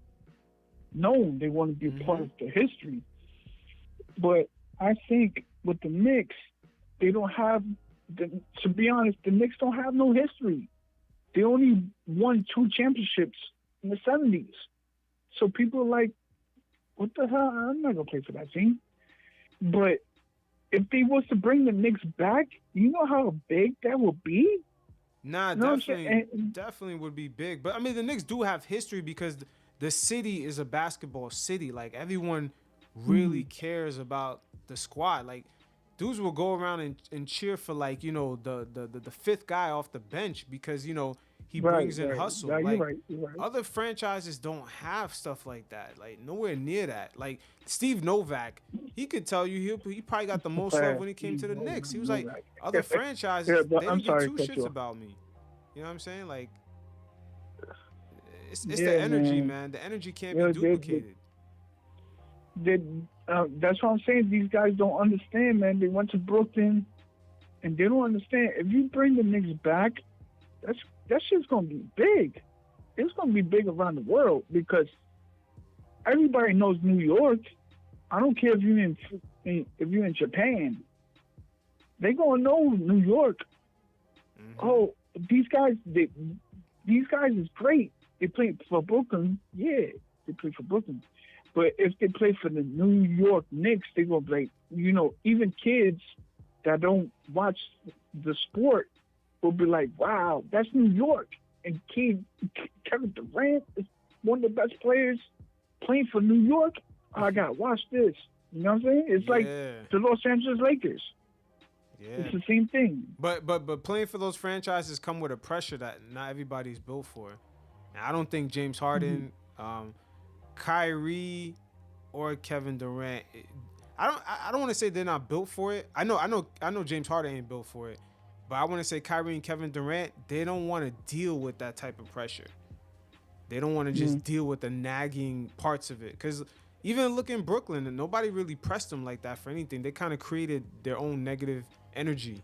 known. They want to be a part of the history. But I think with the Knicks, they don't have. To be honest, the Knicks don't have no history. They only won 2 championships in the 70s. So people are like, what the hell? I'm not going to play for that team. But if they was to bring the Knicks back, you know how big that would be? Nah, you know definitely would be big. But, I mean, the Knicks do have history because the city is a basketball city. Like, everyone really cares about the squad. Like, dudes will go around and cheer for, like, you know, the 5th guy off the bench because, you know, he brings in hustle. Yeah, like, you're right. Other franchises don't have stuff like that. Like, nowhere near that. Like, Steve Novak, he could tell you he probably got the most love when he came to the Knicks. He was like, other franchises, they didn't give 2 shits about me. You know what I'm saying? Like, it's the energy, man. The energy can't be duplicated. That's what I'm saying. These guys don't understand, man. They went to Brooklyn, and they don't understand. If you bring the Knicks back, that shit's gonna be big. It's gonna be big around the world because everybody knows New York. I don't care if you're in Japan. They gonna know New York. Oh, these guys is great. They play for Brooklyn. Yeah, they play for Brooklyn. But if they play for the New York Knicks, they're going to play, you know, even kids that don't watch the sport will be like, wow, that's New York. And Kevin Durant is one of the best players playing for New York. I got watch this. You know what I'm saying? It's like the Los Angeles Lakers. Yeah. It's the same thing. But playing for those franchises come with a pressure that not everybody's built for. And I don't think James Harden, Kyrie, or Kevin Durant. I don't want to say they're not built for it. I know James Harden ain't built for it. But I want to say Kyrie and Kevin Durant, they don't want to deal with that type of pressure. They don't want to just deal with the nagging parts of it. Because even look in Brooklyn, and nobody really pressed them like that for anything. They kind of created their own negative energy.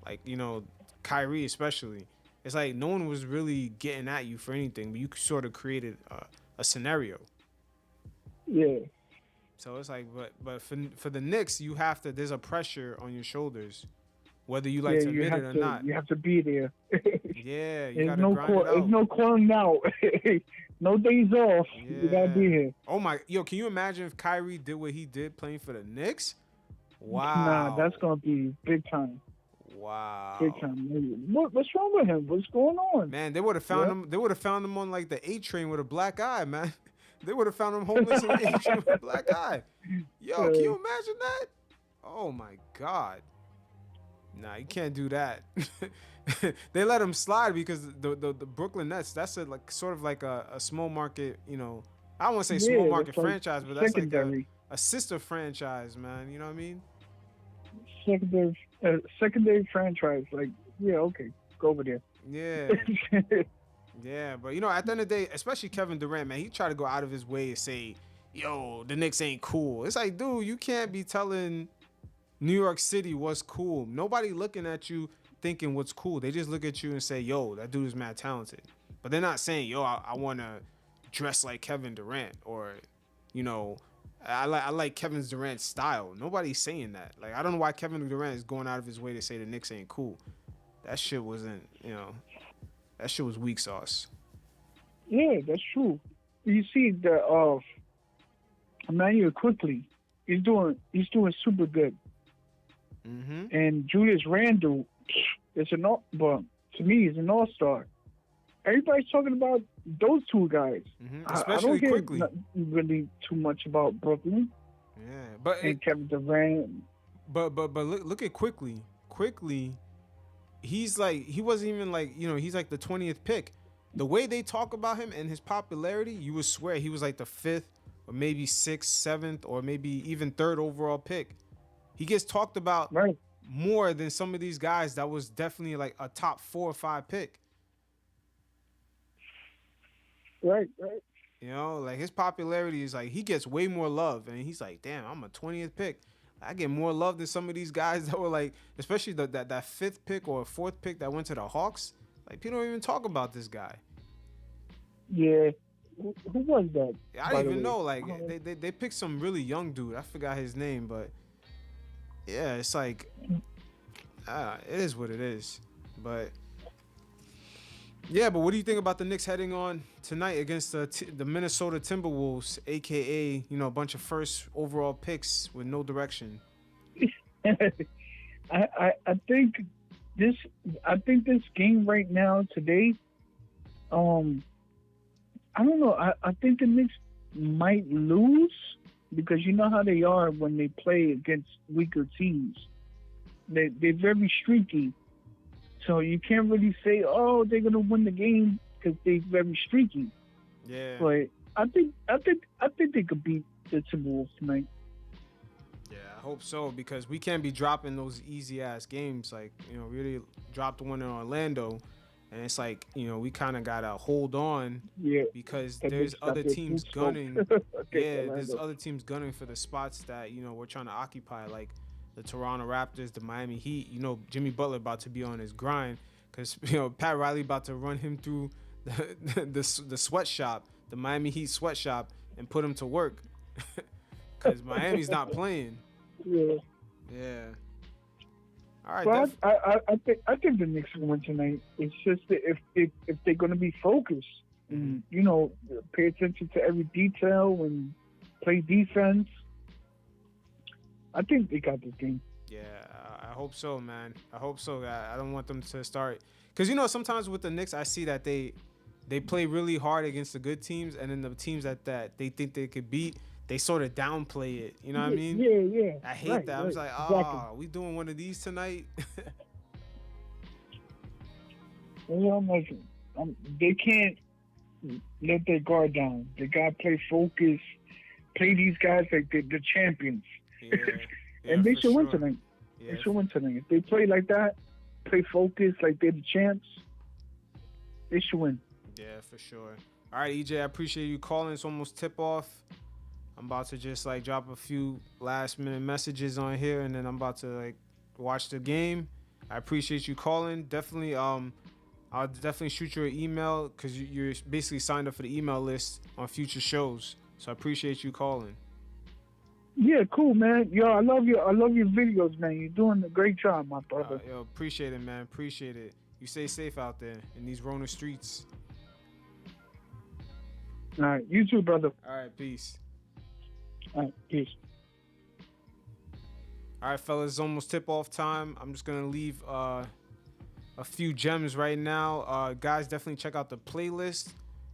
Like, you know, Kyrie especially. It's like no one was really getting at you for anything, but you sort of created a scenario. Yeah. So it's like, but for the Knicks, you have to. There's a pressure on your shoulders, whether you like to admit it or not. You have to be there. Yeah, you gotta grind it out. There's no calling out. No days off. Yeah. You gotta be here. Oh my, can you imagine if Kyrie did what he did playing for the Knicks? Wow. Nah, that's gonna be big time. Wow. Big time. What's wrong with him? What's going on? Man, they would have found him. They would have found him on like the A train with a black eye, man. They would have found him homeless on the A train with a black eye. Yo, can you imagine that? Oh my God. Nah, you can't do that. They let him slide because the Brooklyn Nets, that's like sort of like a small market, you know, I don't want to say small market franchise, but that's secondary. Like a sister franchise, man. You know what I mean? Secondary franchise. Like, yeah, okay, go over there. Yeah. Yeah, but you know, at the end of the day, especially Kevin Durant, man, he tried to go out of his way and say, yo, the Knicks ain't cool. It's like, dude, you can't be telling New York City what's cool. Nobody looking at you thinking what's cool. They just look at you and say, yo, that dude is mad talented. But they're not saying, yo, I want to dress like Kevin Durant, or, you know, I like Kevin Durant's style. Nobody's saying that. Like, I don't know why Kevin Durant is going out of his way to say the Knicks ain't cool. That shit wasn't, you know, that shit was weak sauce. Yeah, that's true. You see the Emmanuel quickly. He's doing super good. Mm-hmm. And Julius Randle is to me, he's an all-star. Everybody's talking about those two guys. Mm-hmm. Especially I don't quickly. Hear really too much about Brooklyn. Yeah, but Kevin Durant. But look at quickly. Quickly, he's like, he wasn't even like, you know, he's like the 20th pick. The way they talk about him and his popularity, you would swear he was like the 5th or maybe 6th, 7th, or maybe even 3rd overall pick. He gets talked about more than some of these guys that was definitely like a top 4 or 5 pick. Right. You know, like his popularity is like, he gets way more love, and he's like, damn, I'm a 20th pick. I get more love than some of these guys that were like, especially that 5th pick or 4th pick that went to the Hawks. Like, people don't even talk about this guy. Yeah. Who was that? I don't even know. Like, they picked some really young dude. I forgot his name, but yeah, it's like, it is what it is. But yeah, but what do you think about the Knicks heading on tonight against the Minnesota Timberwolves, aka, you know, a bunch of first overall picks with no direction? I think this game right now today, I don't know. I think the Knicks might lose because you know how they are when they play against weaker teams. They're very streaky. So you can't really say, oh, they're gonna win the game because they're very streaky. Yeah. But I think they could beat the Timberwolves tonight. Yeah, I hope so, because we can't be dropping those easy ass games. Like, you know, we really dropped one in Orlando, and it's like, you know, we kind of gotta hold on. Yeah. Because there's other teams gunning. There's other teams gunning for the spots that, you know, we're trying to occupy, like the Toronto Raptors, the Miami Heat. You know, Jimmy Butler about to be on his grind because, you know, Pat Riley about to run him through the sweatshop, the Miami Heat sweatshop, and put him to work because Miami's not playing. Yeah. Yeah. All right. But I think the Knicks will win tonight. It's just that if they're going to be focused and, you know, pay attention to every detail and play defense, I think they got this game. Yeah, I hope so, man. I hope so. I don't want them to start, because, you know, sometimes with the Knicks, I see that they they play really hard against the good teams, and then the teams that they think they could beat, they sort of downplay it. You know what I mean? Yeah. I hate Right, that. I was like, exactly. we doing one of these tonight? You know, they can't let their guard down. They gotta play focus. Play these guys like they're the champions. Yeah, And they for should win sure. tonight. Yeah, They should win tonight. If they play like that, play focus like they're the champs, they should win. yeah, for sure. All right, EJ, I appreciate you calling. It's almost tip off. I'm about to just like drop a few last minute messages on here, and then I'm about to like watch the game. I appreciate you calling. Definitely, I'll definitely shoot you an email because you're basically signed up for the email list on future shows. So I appreciate you calling. Yeah, cool, man. Yo, I love your videos, man. You're doing a great job, my brother. Yo, appreciate it, man. Appreciate it. You stay safe out there in these Rona streets. All right, you too, brother. All right, peace. All right, peace. All right, fellas, it's almost tip-off time. I'm just going to leave a few gems right now. Guys, definitely check out the playlist.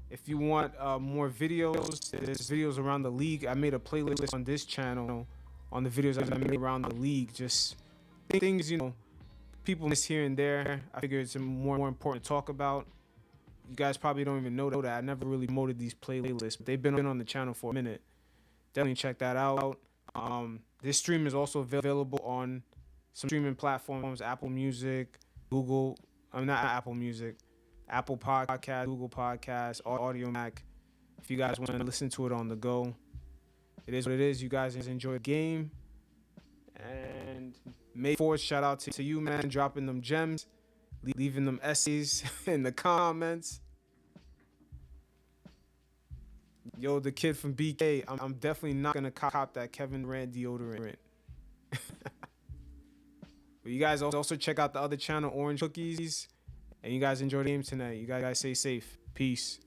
If you want more videos, there's videos around the league. I made a playlist on this channel on the videos I made around the league. Just things, people miss here and there. I figure it's more important to talk about. You guys probably don't even know that. I never really promoted these playlists, but they've been on the channel for a minute. Definitely check that out. This stream is also available on some streaming platforms, Apple Music, Google. Not Apple Music, Apple Podcast, Google Podcasts, Audio Mac. If you guys want to listen to it on the go, it is what it is. You guys enjoy the game. And May 4th, shout out to you, man, dropping them gems, leaving them essays in the comments. Yo, the kid from BK, I'm definitely not going to cop that Kevin Durant deodorant. But you guys also check out the other channel, Orange Cookies. And you guys enjoy the game tonight. You guys stay safe. Peace.